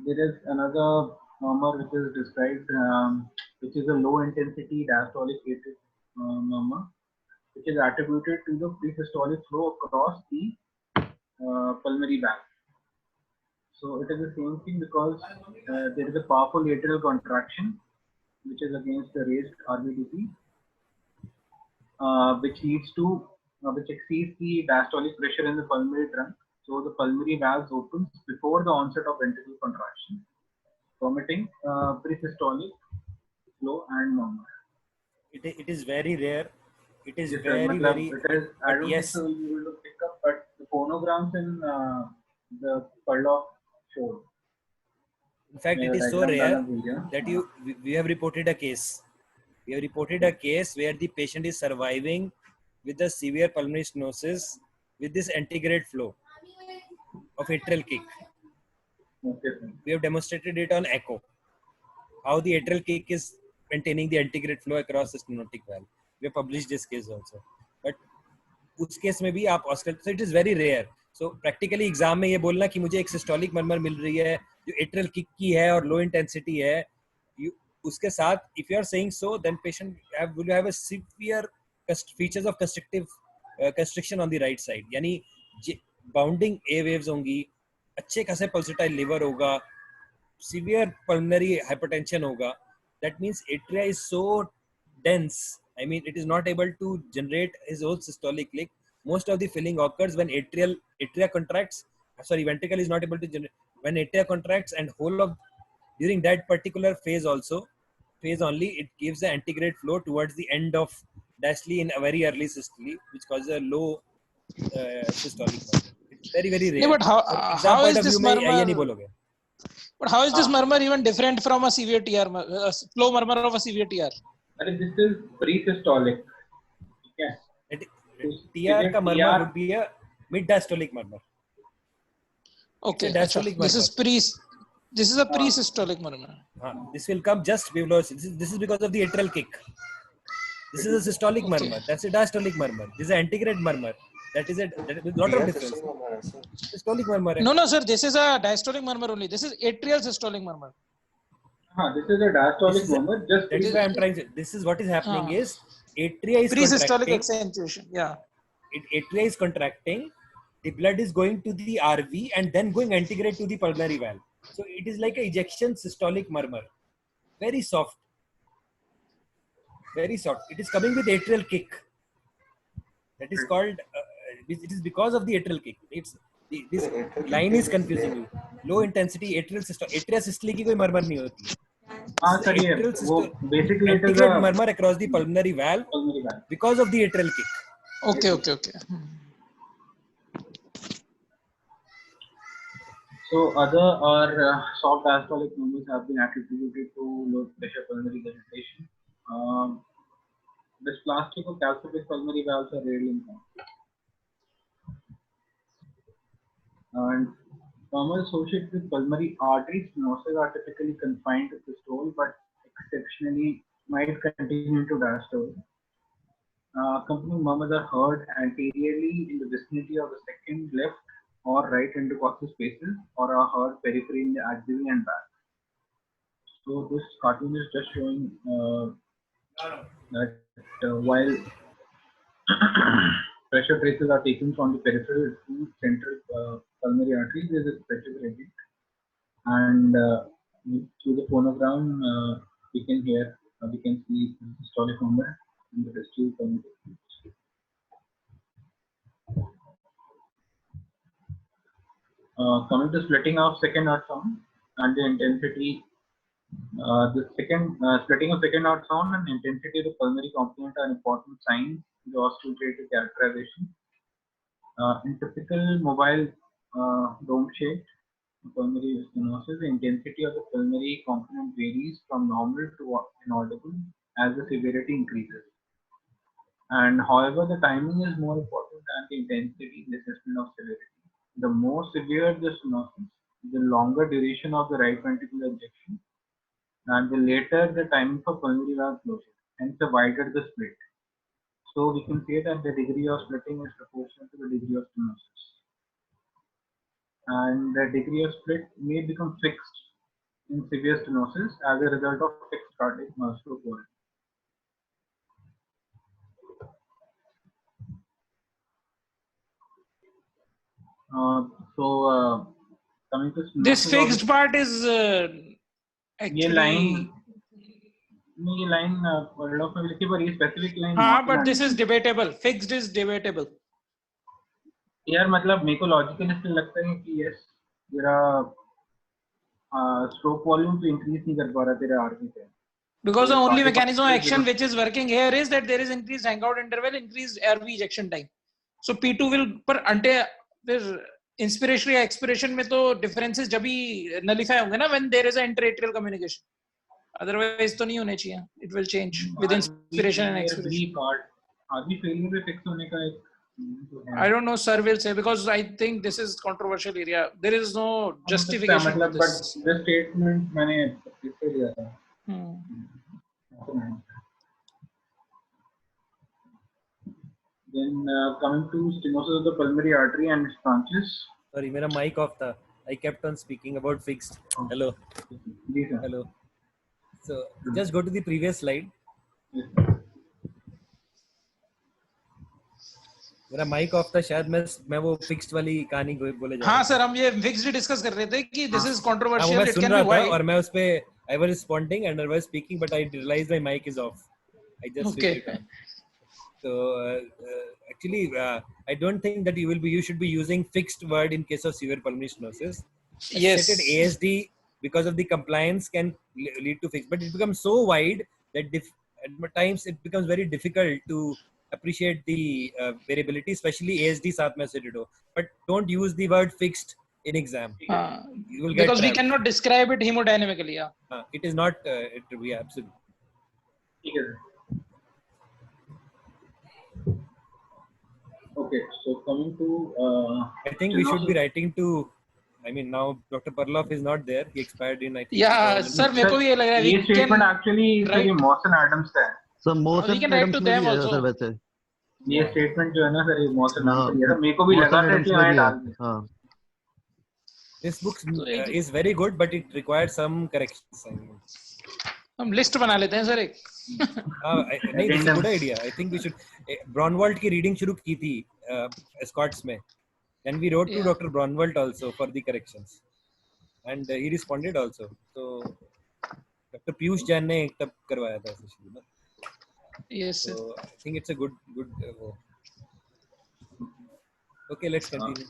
B: there is another murmur which is described, which is a low intensity diastolic atrial murmur, which is attributed to the presystolic flow across the pulmonary valve. So it is the same thing because there is a powerful atrial contraction which is against the raised RBDP, which leads to which exceeds the diastolic pressure in the pulmonary trunk. So the pulmonary valves opens before the onset of ventricular contraction, permitting presystolic flow and murmur.
A: It is very rare. It is
B: Yes,
A: very,
B: sir.
A: very.
B: It is, I don't think so you will pick up, but the phonograms in the Perloff show.
A: In fact, it is so rare that we have reported a case. We have reported a case where the patient is surviving with a severe pulmonary stenosis with this antegrade flow of atrial kick.
B: Okay.
A: We have demonstrated it on echo, how the atrial kick is maintaining the antegrade flow across the stenotic valve. We have published this case also. But उस case में भी आप ऑस्कल, so it is very rare. So practically exam में ये बोलना कि मुझे एक सिस्टोलिक मर्मर मिल रही है जो एट्रियल किक की है और लो इंटेंसिटी है, उसके साथ if you are saying so, then patient will have a severe features of constriction on the right side. यानी बाउंडिंग ए वेव्स होंगी, अच्छे खासे पल्सेटाइल लिवर होगा, severe pulmonary hypertension होगा. That means atria is so dense. I mean, it is not able to generate his own systolic lick. Most of the filling occurs when atria contracts. Sorry, ventricle is not able to generate when atria contracts, and whole of during that particular phase only, it gives the antegrade flow towards the end of diastole in a very early systole, which causes a low systolic murmur. It's very, very rare.
D: Yeah, but how is this murmur? But how is this murmur even different from a severe TR, flow murmur of a severe TR?
B: This is pre-systolic.
A: Okay. TR का murmur would be a mid-diastolic murmur.
D: Okay. This is a pre-systolic murmur.
A: This will come just below. This is because of the atrial kick. This is a systolic murmur. That's a diastolic murmur. This is an antegrade murmur. That is a lot of difference. Systolic murmur.
D: No, sir. This is a diastolic murmur only. This is atrial systolic murmur.
B: This is a diastolic murmur.
A: That is why I'm trying to. This is what is happening is atria is
D: pre-systolic accentuation. Yeah.
A: Atria is contracting. The blood is going to the RV and then going antegrade to the pulmonary valve. So it is like a ejection systolic murmur. Very soft. Very soft. It is coming with atrial kick. That is called. It is because of the atrial kick. This line is confusing you. Low intensity atrial systole. Atria systole की कोई murmur नहीं होती.
B: Basically it is
A: a murmur across the pulmonary valve because of the atrial kick.
D: Okay.
B: So other or soft diastolic murmurs have been attributed to low pressure pulmonary vegetation. Dysplastic or calcific pulmonary valves are rarely encountered. And murmurs associated with pulmonary artery stenosis are typically confined to systole, but exceptionally might continue to diastole. Accompanying murmurs are heard anteriorly in the vicinity of the second, left, or right intercostal spaces, or are heard peripherally in the axillary and back. So this cartoon is just showing that while pressure traces are taken from the peripheral to central pulmonary arteries, there is a pressure gradient, and through the phonogram we can see the systolic murmur in the vestibular pulmonary. Coming to splitting of second heart sound and the intensity, the splitting of second heart sound and intensity of the pulmonary component are important signs in the auscultative characterization. In typical mobile dome-shaped pulmonary stenosis, the intensity of the pulmonary component varies from normal to inaudible as the severity increases. And however, the timing is more important than the intensity in the assessment of severity. The more severe the stenosis, the longer duration of the right ventricular ejection, and the later the timing for pulmonary valve closure, hence the wider the split. So we can say that the degree of splitting is proportional to the degree of stenosis. And the degree of split may become fixed in severe stenosis as a result of fixed cardiac muscle quality. Coming to
D: this fixed part is actually
B: ये line word of में लिखी पर ये specific line
D: हाँ, but this is debatable. Fixed is debatable.
B: यार मतलब मेरे को लॉजिकल इसलिए लगता है कि यस तेरा स्ट्रोक वॉल्यूम तो इंक्रीज नहीं कर पा रहा तेरे आरवी पे.
D: Because the only mechanism of action which is working here is that there is increased hangout interval, increased RV ejection time. So P2 will पर अंटे फिर inspiration या expiration में तो differences जब भी nullify होंगे ना when there is an interatrial communication. Otherwise तो नहीं होने चाहिए. It will change with inspiration and expiration.
B: RV failure पे fix होने का एक
D: I don't know, sir will say, because I think this is controversial area. There is no justification for this.
B: But the statement मैंने इससे लिया था. Then coming to stenosis of the pulmonary artery and its branches.
A: Sorry, मेरा mic off था. I kept on speaking about fixed. Hello.
B: जी sir.
A: Hello. So just go to the previous slide.
B: Yes.
A: मेरा mic off था, शायद मैं वो fixed वाली कहानी बोले जा रहा.
D: हाँ सर, हम ये फिक्स्ड डिस्कस कर रहे थे कि this is controversial, it can be why.
A: और मैं उस पे I was responding and I was speaking, but I realized my mic is off. I just switched it on. So actually, I don't think that you should be using fixed word in case of severe pulmonary stenosis.
D: Yes.
A: ASD because of the compliance can lead to fixed, but it becomes so wide that at times it becomes very difficult to appreciate the variability, especially ASD साथ में associated हो. But don't use the word fixed in exam. You will get
D: because
A: trapped.
D: We cannot describe it hemodynamically.
A: It is not. It will be absolutely.
B: Okay, so coming to.
A: I think we should be writing to. I mean, now Dr. Parloff is not there. He expired in, I think.
D: Yeah, sir. मेरे को भी ये लग रहा है.
B: ये statement actually ये Mawson Adams का है.
E: So Mawson Adams में भी है सर वैसे.
B: ये statement जो है ना सर ये Mawson Adams का है. मेरे को भी लगा था कि मैं डाल दूँ. हाँ.
A: This book is very good, but it requires some corrections.
D: हम list बना लेते हैं सर एक.
A: नहीं, this is a good idea. I think we should. Braunwald की reading शुरू की थी Scots में, and we wrote to Dr. Braunwald also for the corrections, and he responded also. So Dr. Piyush Jain ने तब करवाया था essentially ना.
D: Yes sir.
A: So I think it's a good. Okay, let's continue.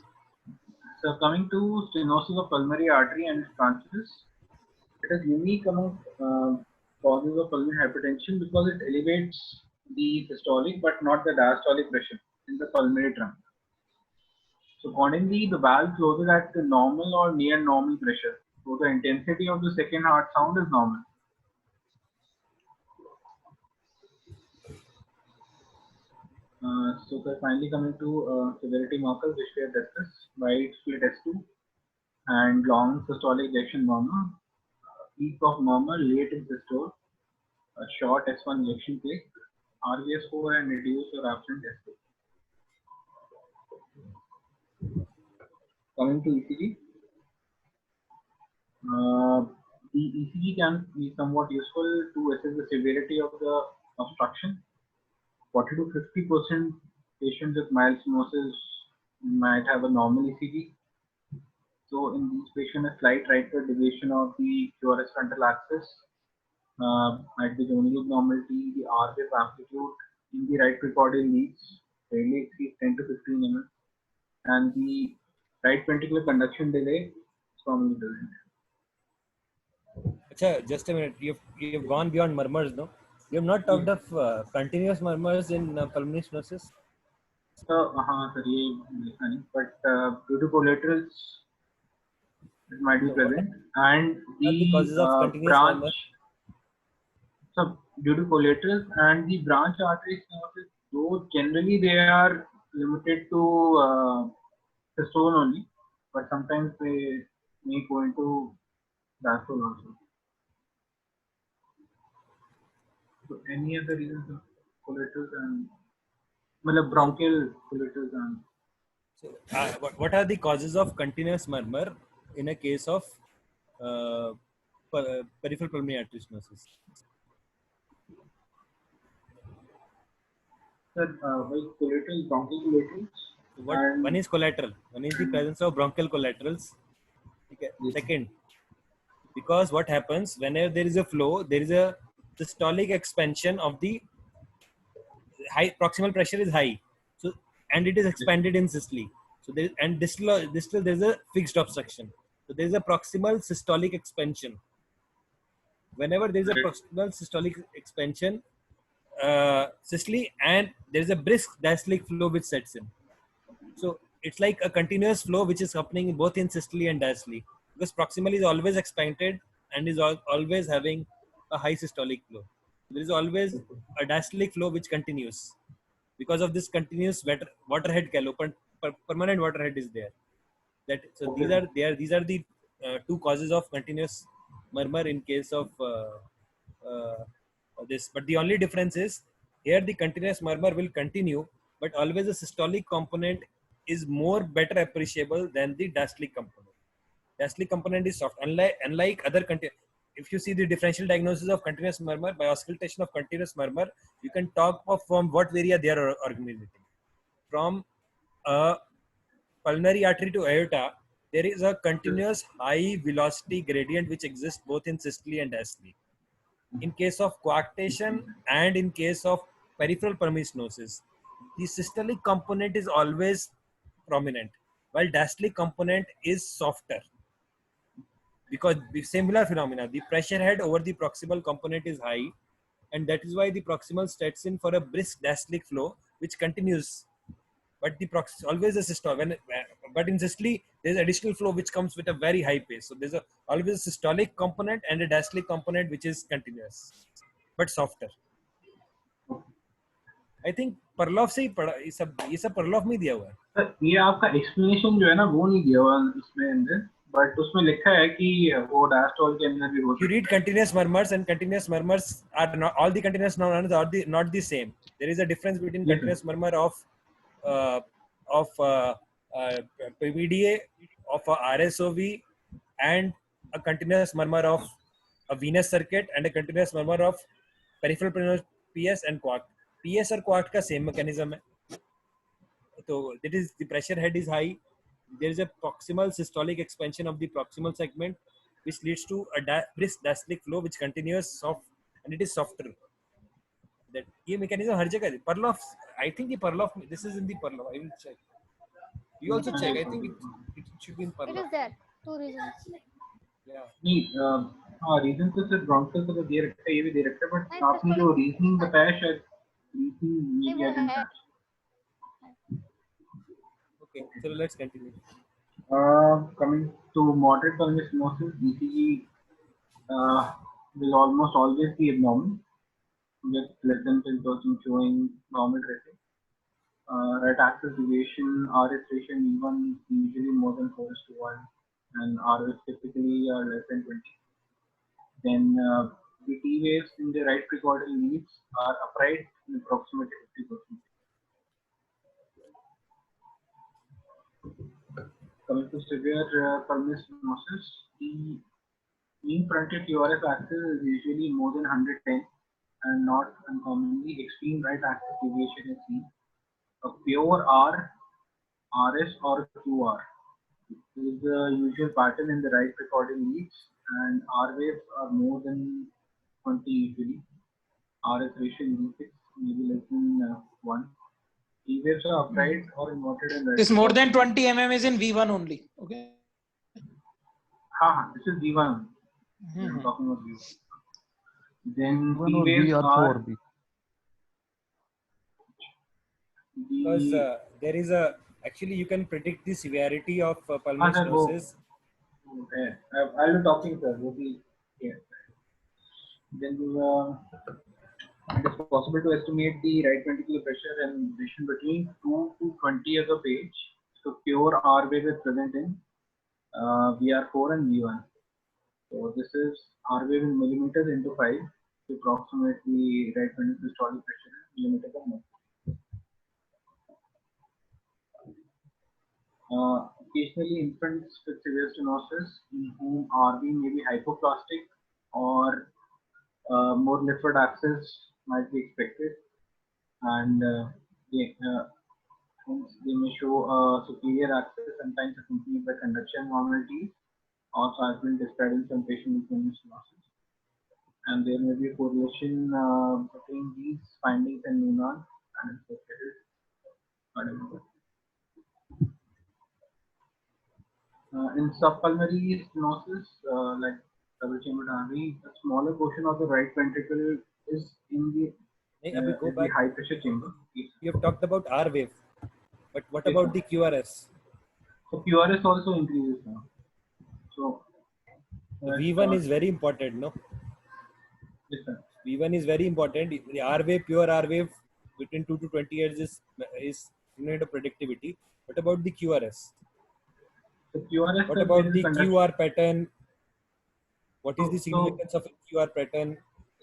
B: So coming to stenosis of pulmonary artery and its branches, it is unique among causes of pulmonary hypertension because it elevates the systolic but not the diastolic pressure in the pulmonary trunk. So accordingly, the valve closes at the normal or near normal pressure. So the intensity of the second heart sound is normal. So finally coming to severity markers, which we have discussed: wide split S2 and long systolic ejection murmur, peak of murmur late in systole, a short S1 ejection click, RVS4 and reduced or absent S2. Coming to ECG, the ECG can be somewhat useful to assess the severity of the obstruction. 40 to 50% patients with mild stenosis might have a normal ECG. So in these patients, a slight rightward deviation of the QRS frontal axis might be the only abnormality. The RVF amplitude in the right precordial leads rarely exceeds 10 to 15 mm, and the right ventricular conduction delay is commonly present.
A: Achha, just a minute. You've gone beyond murmurs, no? You have not talked of continuous murmurs in pulmonary stenosis.
B: हाँ sir ये लिखा नहीं, but due to collaterals it might be present, and the
A: causes of continuous
B: branch.
A: murmur.
B: So due to collaterals and the branch artery stenosis, though generally they are limited to systole only, but sometimes they may go into diastole also. So any other reasons of collaterals and bronchial collaterals and.
A: So, what are the causes of continuous murmur in a case of peripheral pulmonary artery stenosis?
B: Sir, collateral, bronchial collaterals.
A: One is collateral. One is the presence of bronchial collaterals. Okay. Yes. Second, because what happens whenever there is a flow, there is a systolic expansion of the high proximal pressure is high, so and it is expanded in systole. So there and distal there is a fixed obstruction. So there is a proximal systolic expansion. Whenever there is a proximal systolic expansion, systole, and there is a brisk diastolic flow which sets in. So it's like a continuous flow which is happening both in systole and diastole, because proximal is always expanded and is always having a high systolic flow. There is always a diastolic flow which continues because of this continuous waterhead callus. Permanent waterhead is there. So these are the two causes of continuous murmur in case of this. But the only difference is here the continuous murmur will continue, but always the systolic component is more better appreciable than the diastolic component. Diastolic component is soft. Unlike other if you see the differential diagnosis of continuous murmur by auscultation of continuous murmur, you can talk of from what area they are originating. From pulmonary artery to aorta, there is a continuous high velocity gradient which exists both in systole and diastole. In case of coarctation and in case of peripheral pulmonary stenosis, the systolic component is always prominent, while diastolic component is softer. Because the similar phenomena, the pressure head over the proximal component is high, and that is why the proximal sets in for a brisk diastolic flow which continues. But the always a systolic. But in systole, there's additional flow which comes with a very high pace. So there's always a systolic component and a diastolic component which is continuous, but softer. I think Parloff से ही पढ़ा ये सब Parloff में दिया हुआ है.
B: Sir ये आपका explanation जो है ना वो नहीं दिया हुआ इसमें अंदर, but उसमें लिखा है कि वो diastole के अंदर भी हो.
A: You read continuous murmurs, and continuous murmurs are not all the continuous murmurs are not the same. There is a difference between continuous murmur of PVDA, of a RSOV, and a continuous murmur of a venous circuit, and a continuous murmur of peripheral pulmonary PS and quart. PS और quart का same mechanism है. So that is the pressure head is high. There is a proximal systolic expansion of the proximal segment, which leads to a brisk diastolic flow which continues soft, and it is softer. That ये mechanism हर जगह है. Parloff, I think the Parloff, this is in the Parloff. I will check. You also check. I think it should be in Parloff.
C: It is there. 2 reasons.
A: Yeah.
B: नहीं reason तो सिर्फ bronchial तो दे रखा है, ये भी दे रखा है, बट आपने जो रीजनिंग बताया शायद रीजनिंग नहीं किया जाता.
A: Okay, so let's continue.
B: Coming to moderate pulmonary stenosis, ECG will almost always be abnormal, with less than 10% showing normal tracing. Right axis deviation, RS ratio even usually more than 4:1, and RS typically are less than 20. Then the T waves in the right precordial leads are upright in approximately 50%. Coming to severe pulmonary stenosis, the mean frontal QRS axis is usually more than 110, and not uncommonly extreme right axis deviation is seen. A pure R, RS or QR is the usual pattern in the right precordial leads, and R waves are more than 20 usually. RS ratio in V6 maybe less than 1. T waves are upright or inverted in right.
D: This more than 20 mm is in V1 only. Okay.
B: This is V1. I'm talking about V1. Then T waves are
A: because there is a actually you can predict the severity of pulmonary stenosis.
B: Okay. I'll be talking, sir. Then it is possible to estimate the right ventricular pressure and patient between 2 to 20 years of age. So pure R wave is present in VR4 and V1. So this is R wave in millimeters into 5 to approximate the right ventricular systolic pressure in millimeters per minute. Occasionally, infants with severe stenosis in whom RV may be hypoplastic or more leftward axis might be expected, and they may show a superior axis, sometimes accompanied by conduction abnormalities, also has been described in some patients with stenosis. and there may be a correlation between these findings and Noonan and in subpulmonary stenosis, like double chambered RV, a smaller portion of the right ventricle is in the high pressure chamber.
A: You have talked about R wave, but what about the QRS?
B: So QRS also increases now. So
A: V1 is very important, no?
B: Yes, sir.
A: V1 is very important. The R wave, pure R wave, between 2 to 20 years is unit of predictivity. What about the QRS?
B: So QRS.
A: What about the QR pattern? What is the significance of a QR pattern?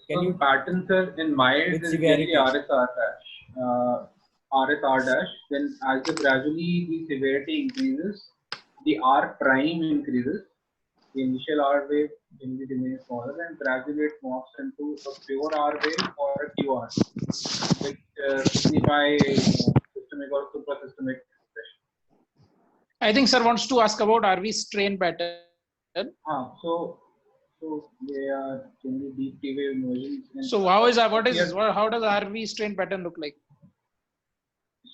B: Can you patterns are in mild
A: with severity?
B: RSR dash. RSR dash. Then as gradually the severity increases, the R prime increases. The initial R wave generally remains smaller and gradually it morphs into a pure R wave or a QR, which signify systemic or suprasystemic expression.
D: I think sir wants to ask about RV strain pattern.
B: So they are generally deep T wave emergence.
D: So how does RV strain pattern look like?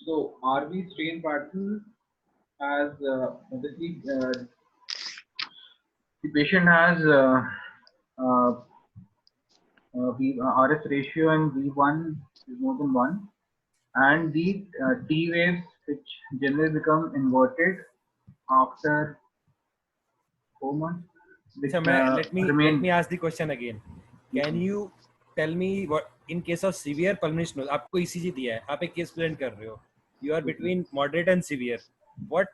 B: So RV strain pattern has obviously the patient has RS ratio and V1 is more than 1, and the T waves which generally become inverted after 4 months.
A: Let me ask the question again. Can you tell me what in case of severe pulmonary stenosis, आपको ECG दिया है, आप एक case present कर रहे हो, you are between moderate and severe. What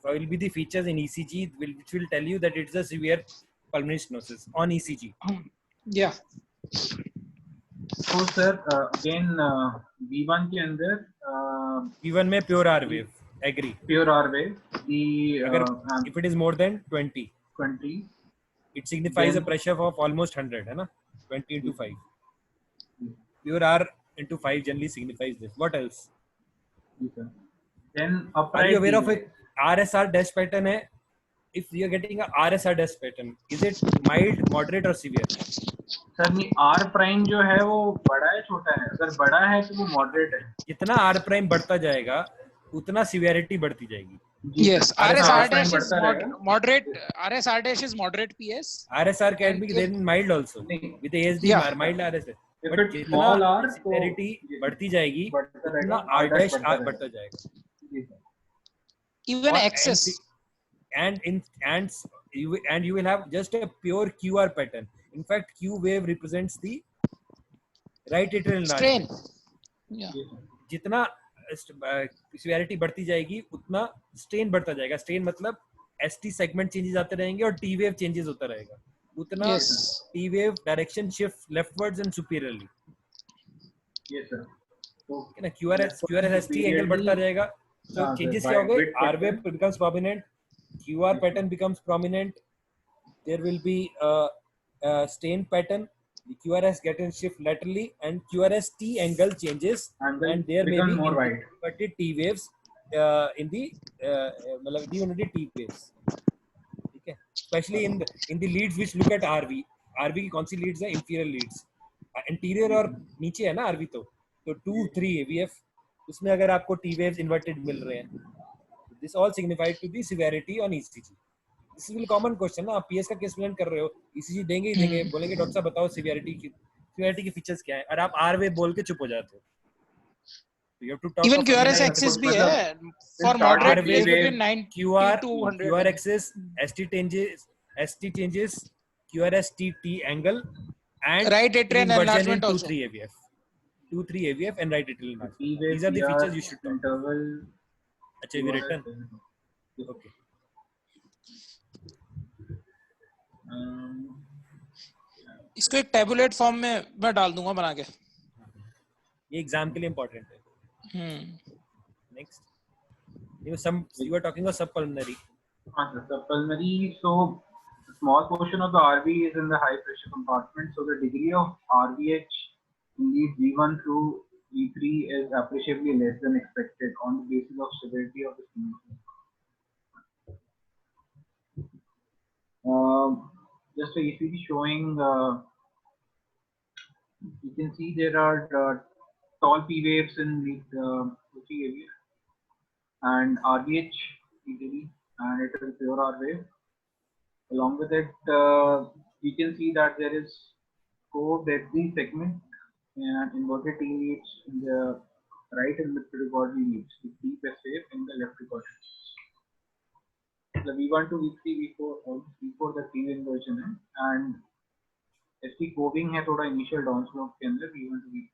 A: will be the features in ECG which will tell you that it's a severe pulmonary stenosis on ECG?
D: Yeah.
B: So sir, again V1 के अंदर
A: V1 में pure R wave, agree.
B: Pure R wave.
A: If it is more than 20, it signifies a pressure of almost 100, है ना? 20 into 5. Pure R into 5 generally signifies this. What else?
B: Then
A: are you aware of a RSR dash pattern? है? If you are getting a RSR dash pattern, is it mild, moderate or severe?
B: Sir नहीं R prime जो है वो बड़ा है छोटा है? अगर बड़ा है तो वो moderate है.
A: जितना R prime बढ़ता जाएगा उतना severity बढ़ती जाएगी.
D: Yes, RSR dash is moderate. RSR dash is moderate PS.
A: RSR can be then mild also with ASD mild RSR. But जितना severity बढ़ती जाएगी उतना R dash बढ़ता जाएगा.
D: Even excess.
A: And you will have just a pure QR pattern. In fact, Q wave represents the right atrial
D: strain. Yeah.
A: जितना severity बढ़ती जाएगी उतना strain बढ़ता जाएगा. Strain मतलब ST segment changes आते रहेंगे और T wave changes होता रहेगा. उतना T wave direction shift leftwards and superiorly.
B: Yes sir.
A: So QRS ST angle बढ़ता रहेगा. So changes क्या होंगे? R wave becomes prominent. QR pattern becomes prominent. There will be a strain pattern. The QRS gets shift laterally and QRS T angle changes and there may be inverted T waves in the deunity T waves. Okay. Especially in the leads which look at RV. RV की कौन सी leads है? Inferior leads. Anterior और नीचे है ना RV तो 2-3 AVF उसमें अगर आपको T waves inverted मिल रहे हैं. This all signified to the severity on ECG. This is a common question ना. आप PS का केस प्रेजेंट कर रहे हो, ECG देंगे ही देंगे, बोलेंगे डॉक्टर साहब बताओ severity की फीचर्स क्या है, और आप R wave बोल के चुप हो जाते हो. So you have to talk.
D: Even QRS axis भी है for moderate wave between 90 to 100.
A: QR axis, ST changes, QRS T angle, and
D: right atrial enlargement also.
A: 2-3 AVF and right atrial enlargement. These are the features you should talk. अच्छा ये written. Okay.
D: इसको एक tablet form में मैं डाल दूंगा बना के.
A: ये एग्जाम के लिए इम्पोर्टेंट है. Next you were talking about subpulmonary.
B: Subpulmonary, so a small portion of the RV is in the high pressure compartment, so the degree of RVH in these V1 through V3 is appreciably less than expected on the basis of severity of the stenosis. Just a ECG showing You can see there are tall P waves in the area and RVH easily, and it is pure R wave. Along with it, you can see that there is cove Z segment and inverted T leads in the right and mid pterygoidal leads, with deep S wave in the left pterygoidal. The V1 to V3 V4 और V4 the T inversion है, and ऐसी coving है थोड़ा initial downslope के अंदर V1 to V3.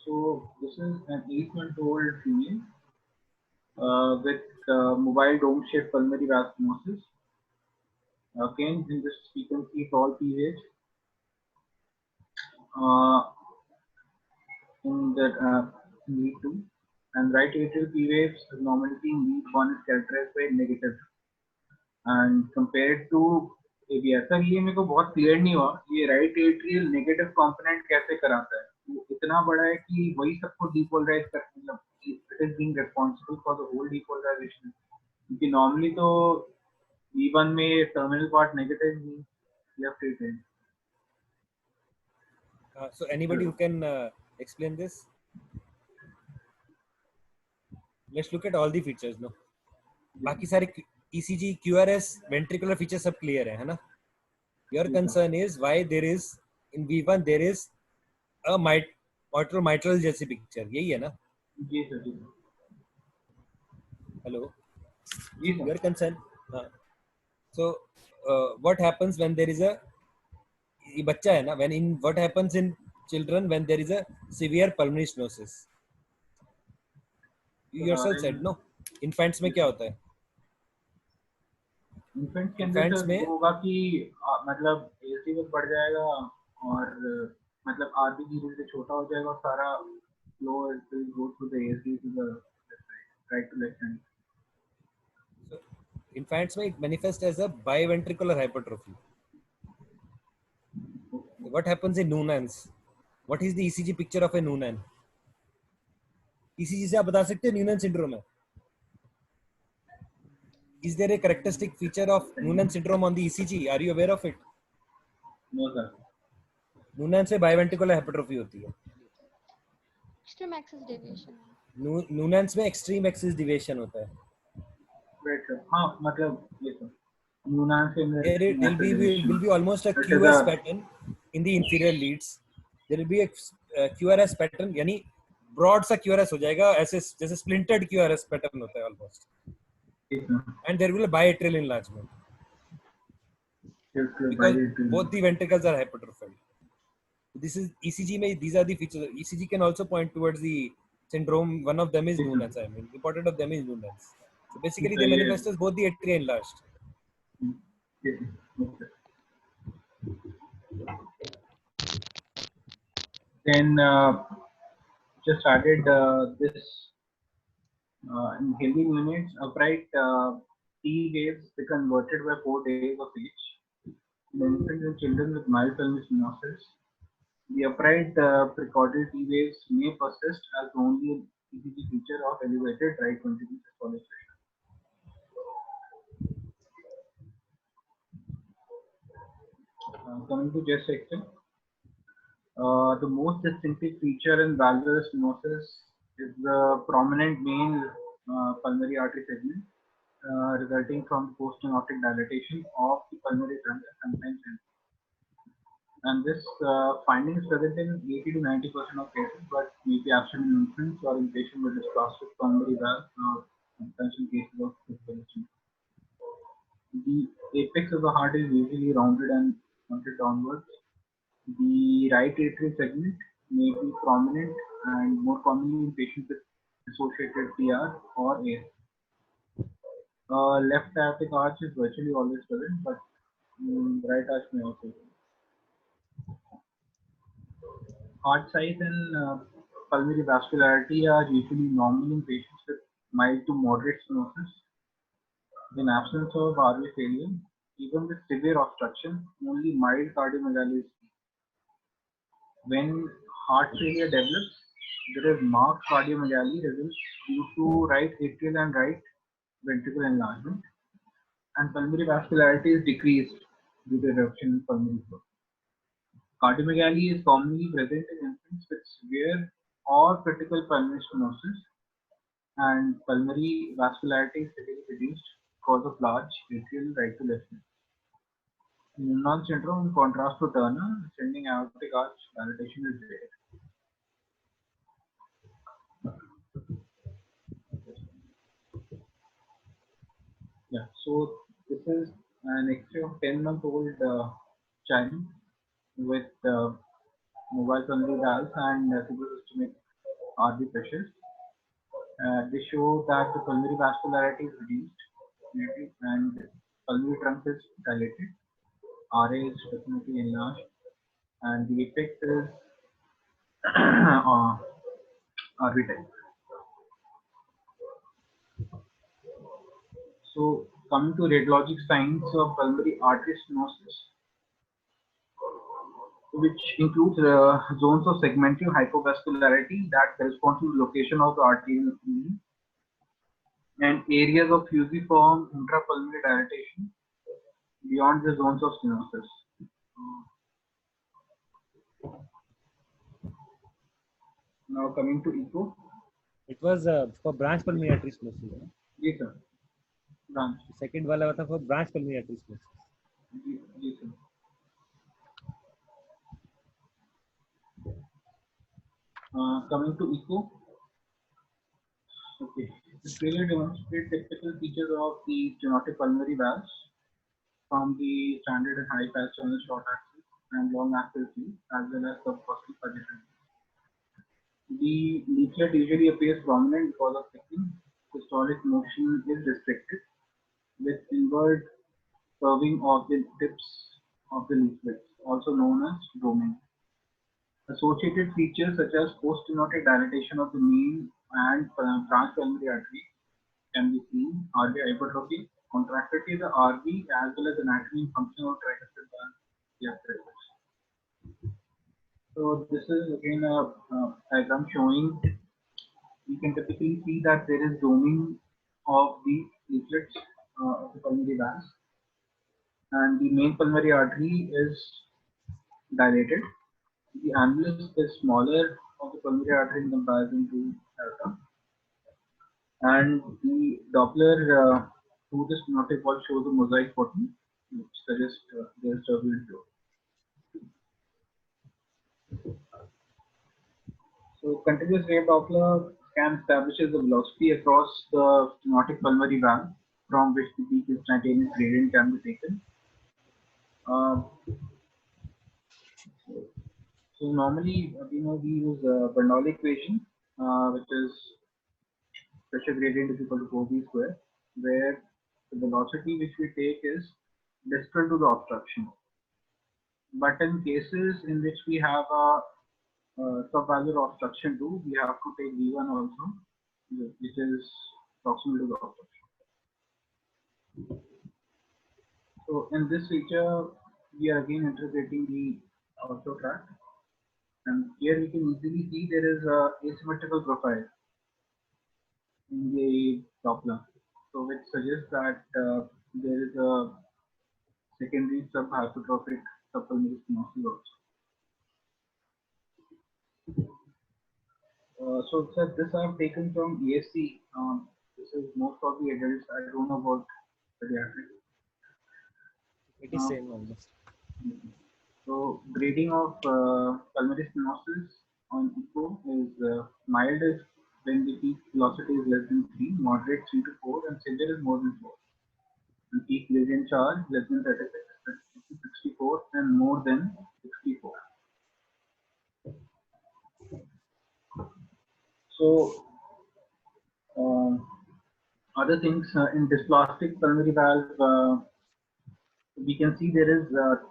B: So this is an 8-month-old female with mobile dome-shaped pulmonary valve stenosis. Again, in this you can see tall PH in the lead 2, and right atrial P waves abnormality in lead 1 is characterized by negative. And compared to sir ये मेरे को बहुत clear नहीं हुआ ये right atrial negative component कैसे कराता है, वो इतना बड़ा है कि वही सबको डीपोलराइज कर, मतलब it is being responsible for the whole depolarization, क्योंकि नॉर्मली तो V1 में terminal part negative left atrial.
A: So anybody who can explain this? Let's look at all the features. No, बाकी सारे ECG, QRS, ventricular features सब clear है ना? Your concern is why there is in V1 there is a mitral जैसी picture, यही है ना?
B: जी सर जी.
A: Hello.
B: जी sir.
A: Your concern. So what happens when there is a ये बच्चा है ना? What happens in children when there is a severe pulmonary stenosis? You yourself said no. Infants में क्या होता है?
B: इन्फेंट्स के अंदर में होगा कि मतलब एसी बस बढ़ जाएगा और मतलब आरबी धीरे से छोटा हो जाएगा और सारा flow will go through the AC to the right to left hand.
A: So infants में it manifests as a biventricular hypertrophy. What happens in Noonans? What is the ECG picture of a Noonan? ECG से आप बता सकते हैं Noonan syndrome है. Is there a characteristic feature of Noonan syndrome on the ECG? Are you aware of it?
B: No sir.
A: Noonan से biventricular hypertrophy होती है.
C: Extreme axis deviation.
A: Noonan में extreme axis deviation होता है.
B: Right sir. हाँ मतलब ये तो Noonan से
A: there will be almost a QS pattern in the inferior leads. There will be a QRS pattern, यानी broad सा QRS हो जाएगा, ऐसे जैसे splintered QRS pattern होता है almost. And there will be a biatrial enlargement because both the ventricles are hypertrophied. This is ECG में, these are the features. ECG can also point towards the syndrome. One of them is Noonan's. I mean, important of them is Noonan's. So basically, they manifest as both the atria enlarged.
B: Then just added this. In healthy units, upright T waves become converted by 4 days of age. In infants and children with mild pulmonary stenosis, the upright precaudal T waves may persist as only an ECG feature of elevated right ventricular systolic pressure. Coming to chest section, the most distinctive feature in valvular stenosis is the prominent main pulmonary artery segment resulting from post-aortic dilatation of the pulmonary trunk and sometimes end. And this finding is present in 80 to 90% of cases, but may be absent in infants or in patients with dysplastic pulmonary valve or sometimes in cases of fibrillation. The apex of the heart is usually rounded and pointed downwards. The right atrial segment may be prominent and more commonly in patients with associated PR or AS. Left aortic arch is virtually always present, but right arch may also be. Heart size and pulmonary vascularity are usually normal in patients with mild to moderate stenosis. In absence of RV failure, even with severe obstruction, only mild cardiomegaly is seen. When heart failure develops, there is marked cardiomegaly results due to right atrial and right ventricular enlargement, and pulmonary vascularity is decreased due to reduction in pulmonary flow. Cardiomegaly is commonly present in infants with severe or critical pulmonary stenosis, and pulmonary vascularity is typically reduced because of large atrial right to left ventricle. In Noonan syndrome, in contrast to Turner, ascending aortic arch dilatation is rare. Yeah, so this is an X-ray of 10-month-old child with mobile pulmonary valves and suprasystemic RV pressures. They show that the pulmonary vascularity is reduced and pulmonary trunk is dilated. RA is definitely enlarged, and the effect is RV type. So, coming to radiologic signs of pulmonary artery stenosis, which includes zones of segmental hypovascularity that correspond to the location of the arterial vein, and areas of fusiform intrapulmonary dilatation beyond the zones of stenosis. Now coming to echo.
A: It was for branch pulmonary artery stenosis.
B: Yes, sir. Branch.
A: Second वाला था for branch pulmonary artery stenosis.
B: Yes, sir. Coming to echo. Okay. This clearly demonstrates typical features of the stenotic pulmonary valves from the standard and high pass on the short axis and long axis view, as well as subcostal position. The leaflet usually appears prominent because of thickening. Systolic motion is restricted with inward curving of the tips of the leaflets, also known as doming. Associated features such as post-stenotic dilatation of the main and branch pulmonary artery can be seen. RV hypertrophy, contractility of the RV, as well as anatomy and function of tricuspid valve apparatus. So this is again a diagram showing. You can typically see that there is doming of the leaflets of the pulmonary valves, and the main pulmonary artery is dilated. The annulus is smaller of the pulmonary artery in comparison to aorta, and the Doppler through the stenotic wall shows a mosaic pattern, which suggests there is turbulent flow. So, continuous wave Doppler scan establishes the velocity across the stenotic pulmonary valve, from which the peak instantaneous gradient can be taken. So normally, we use Bernoulli equation, which is pressure gradient is equal to 4v square, where the velocity which we take is distal to the obstruction. But in cases in which we have a subvalvular obstruction too, we have to take v1 also, which is proximal to the obstruction. So in this feature, we are again integrating the ortho tract, and here we can easily see there is a asymmetrical profile in the Doppler, so which suggests that there is a secondary subhypertrophic subpulmonary stenosis also. So sir, this I have taken from ESC. This is most of the adults. I don't know about pediatric.
A: It is same almost.
B: So grading of pulmonary stenosis on echo is mild is when the peak velocity is less than 3, moderate 3 to 4, and severe is more than 4. And peak gradient charge less than 36, 64, and more than 64. So other things in dysplastic pulmonary valve, we can see there is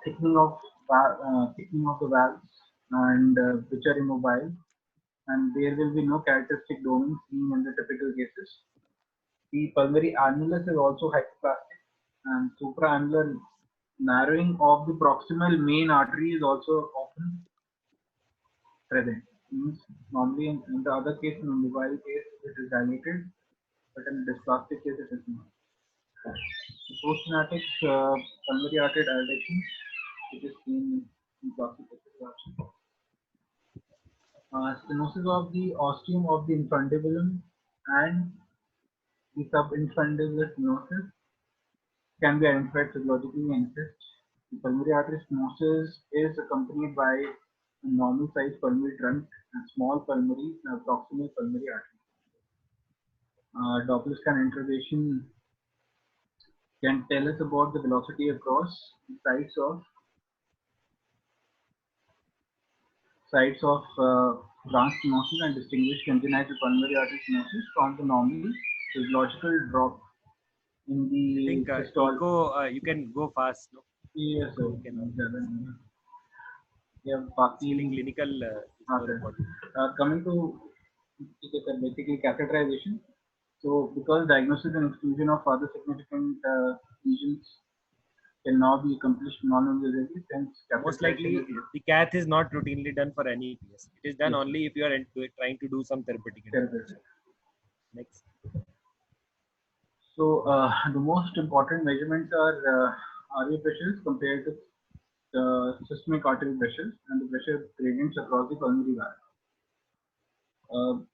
B: thickening of the valves, and which are immobile, and there will be no characteristic doming seen in the typical cases. The pulmonary annulus is also hypoplastic, and supraannular narrowing of the proximal main artery is also often present. Means normally in the other case, in the mobile case, it is dilated, but in the dysplastic case, it is not. Posttraumatic pulmonary artery dilation, which is seen in classic epilepsy. Stenosis of the ostium of the infundibulum and the subinfundibular stenosis can be identified physiologically and assessed. The pulmonary artery stenosis is accompanied by a normal sized pulmonary trunk and small pulmonary proximal pulmonary artery. Doppler scan intervention can tell us about the velocity across the sites of branch stenosis and distinguish congenital pulmonary artery stenosis from the normal physiological drop in the
A: I think
B: systolic.
A: you can go fast. No?
B: Yes, sir. Yeah,
A: clinical
B: coming to basically catheterization. So, because diagnosis and exclusion of other significant lesions can now be accomplished non-invasively, hence
A: most likely the cath is not routinely done for any PS. It is done only if you are trying to do some therapeutic intervention. Next.
B: So, the most important measurements are RV pressures compared to systemic arterial pressures and the pressure gradients across the pulmonary valve.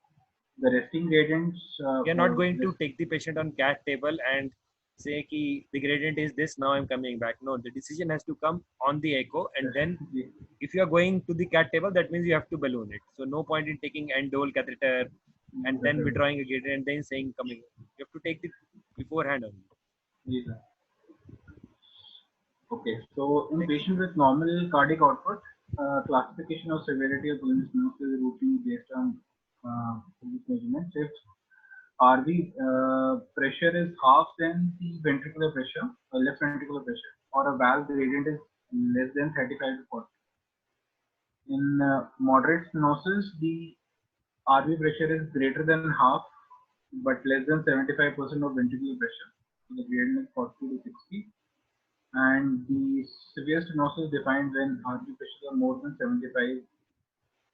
B: The resting gradients.
A: We are not going to take the patient on cath table and say ki the gradient is this, now I'm coming back. No, the decision has to come on the echo, and then if you are going to the cath table, that means you have to balloon it. So no point in taking endole catheter and then withdrawing a gradient and then saying coming. You have to take the beforehand only.
B: Yes, sir. Okay, so in patients with normal cardiac output, classification of severity of pulmonary stenosis is routinely based on these measurements. If RV pressure is half than the ventricular pressure, left ventricular pressure, or a valve gradient is less than 35 to 40. In moderate stenosis, the RV pressure is greater than half, but less than 75% of ventricular pressure. So the gradient is 40 to 60. And the severe stenosis defined when RV pressures are more than 75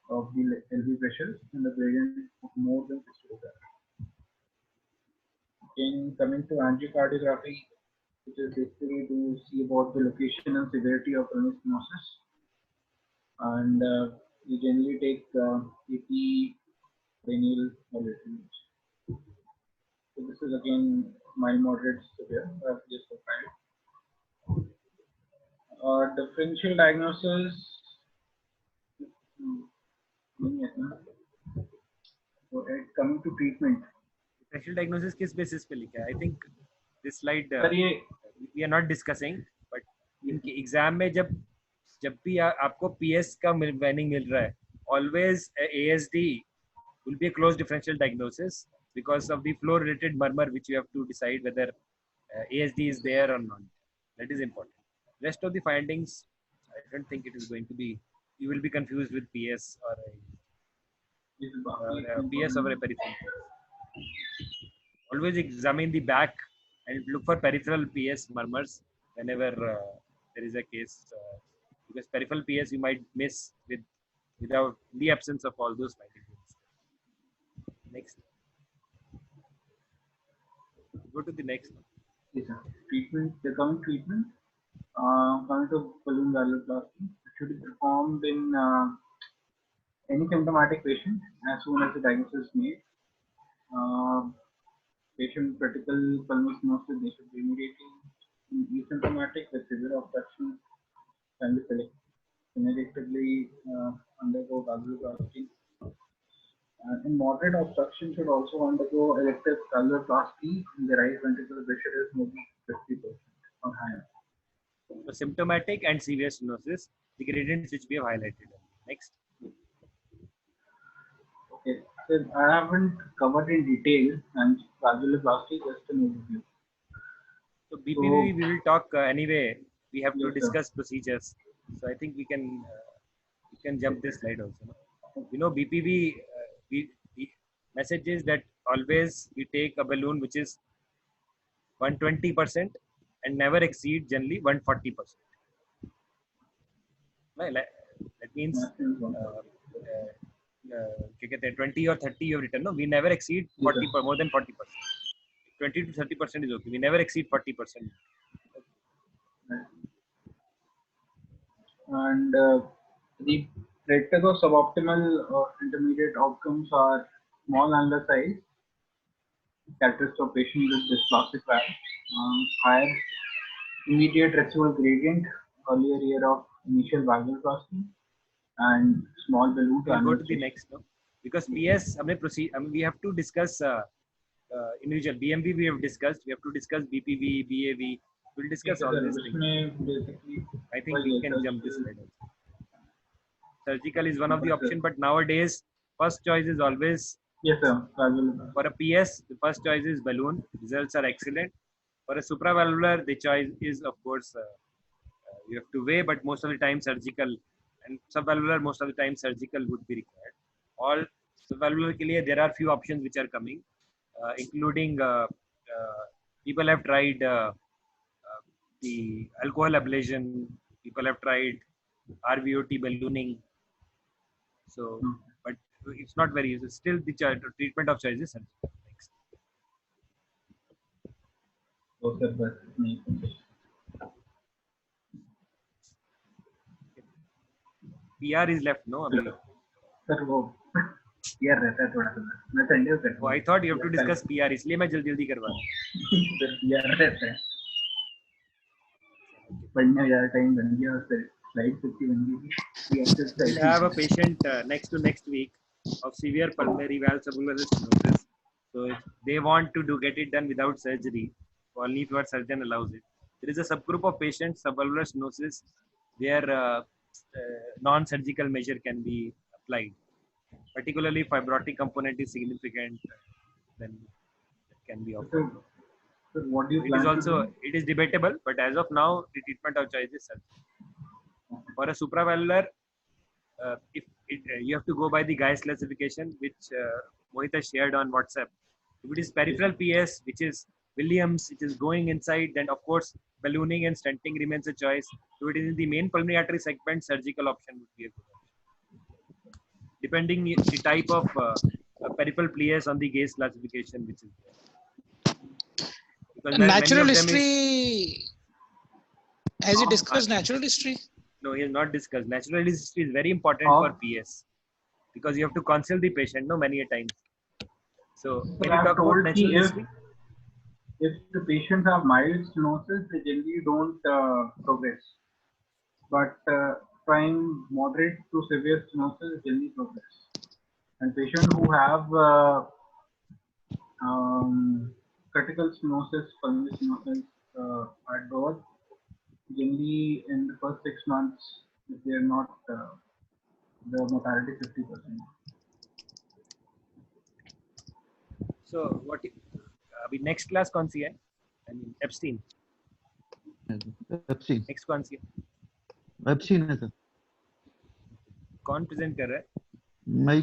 B: of the LV pressures and the gradient of more than 60%. Again, coming to angiocardiography, which is basically to see about the location and severity of pulmonary stenosis. And we generally take EP, renal, or lateral. So this is again mild, moderate, severe. Just profile. Differential diagnosis. Coming to treatment.
A: Differential diagnosis किस basis पे लिखा है? I think this slide we are not discussing, but इनके exam में जब भी आपको PS का warning मिल रहा है, always ASD will be a close differential diagnosis because of the flow related murmur which you have to decide whether ASD is there or not. That is important. Rest of the findings, I don't think it is going to be, you will be confused with PS or PS over a peripheral. Always examine the back and look for peripheral PS murmurs whenever there is a case, because peripheral PS you might miss without the absence of all those findings. Next. Go to the next one.
B: Yes, sir. Treatment, the current treatment, coming to balloon valvuloplasty, should be performed in any symptomatic patient as soon as the diagnosis is made. Patient critical pulmonary stenosis, they should be immediately asymptomatic with severe obstruction, can be selectively undergo valvuloplasty. In moderate obstruction, should also undergo elective valvuloplasty in the right ventricular pressure is maybe 50% or higher.
A: So symptomatic and severe stenosis, the gradients which we have highlighted. Next.
B: Okay, so I haven't covered in detail and valvuloplasty, just an overview.
A: So BPV we will talk anyway. We have to discuss procedures. So I think we can jump this slide also. No? You know, BPV, the message is that always we take a balloon which is 120% and never exceed generally 140%. That means 20 or 30 you have written. No, we never exceed 40 more than 40%. 20 to 30% is okay. We never exceed 40%.
B: And the predictors of suboptimal or intermediate outcomes are small annular size, characteristic of patient with dysplastic valve, higher immediate residual gradient, earlier year of initial valvuloplasty, and small balloon.
A: We'll go to the next now, because PS, we have to discuss individual. BMV we have discussed. We have to discuss BPV, BAV. We'll discuss all these things. I think we can jump this slide. Surgical is one of the options, but nowadays first choice is always.
B: Yes, sir.
A: For a PS, the first choice is balloon. Results are excellent. For a supravalvular, the choice is, of course, you have to weigh, but most of the time surgical, and subvalvular, most of the time surgical would be required. All subvalvular ke liye, there are few options which are coming, including people have tried the alcohol ablation, people have tried RVOT ballooning. So, but it's not very useful. Still, the treatment of choice is surgical. Next. PR is left, no?
B: Sir, वो PR रहता है थोड़ा सा. मैं Sunday को करता हूँ.
A: I thought you have to discuss PR, इसलिए मैं जल्दी करवा रहा हूँ.
B: सर PR रहता है. पढ़ने ज़्यादा टाइम बन गया और फिर slide 50 बन गई.
A: We have a patient next week of severe pulmonary valve subvalvular stenosis. So if they want to get it done without surgery, only if your surgeon allows it. There is a subgroup of patients subvalvular stenosis where non-surgical measure can be applied. Particularly fibrotic component is significant, then it can be offered.
B: So what do you plan to do?
A: It is debatable, but as of now, the treatment of choice is surgery. For a supravalvular, you have to go by the Guy's classification, which Mohit has shared on WhatsApp. If it is peripheral PS, which is Williams, which is going inside, then of course ballooning and stenting remains a choice. If it is in the main pulmonary artery segment, surgical option would be a good option, depending the type of peripheral PS on the Guy's classification, which is there.
D: Natural history. Has he discussed natural history?
A: No, he has not discussed. Natural history is very important for PS because you have to consult the patient many a times. So can you talk about natural history?
B: If the patients have mild stenosis, they generally don't progress. But trying moderate to severe stenosis generally progress. And patients who have critical stenosis, pulmonary stenosis at birth, generally in the first 6 months, if they are not, the mortality is 50%.
A: So what? Next class कौन सी है? I mean Epstein.
E: Epstein.
A: Next कौन सी है?
E: Epstein है sir.
A: कौन present कर रहा है?
E: मैं ही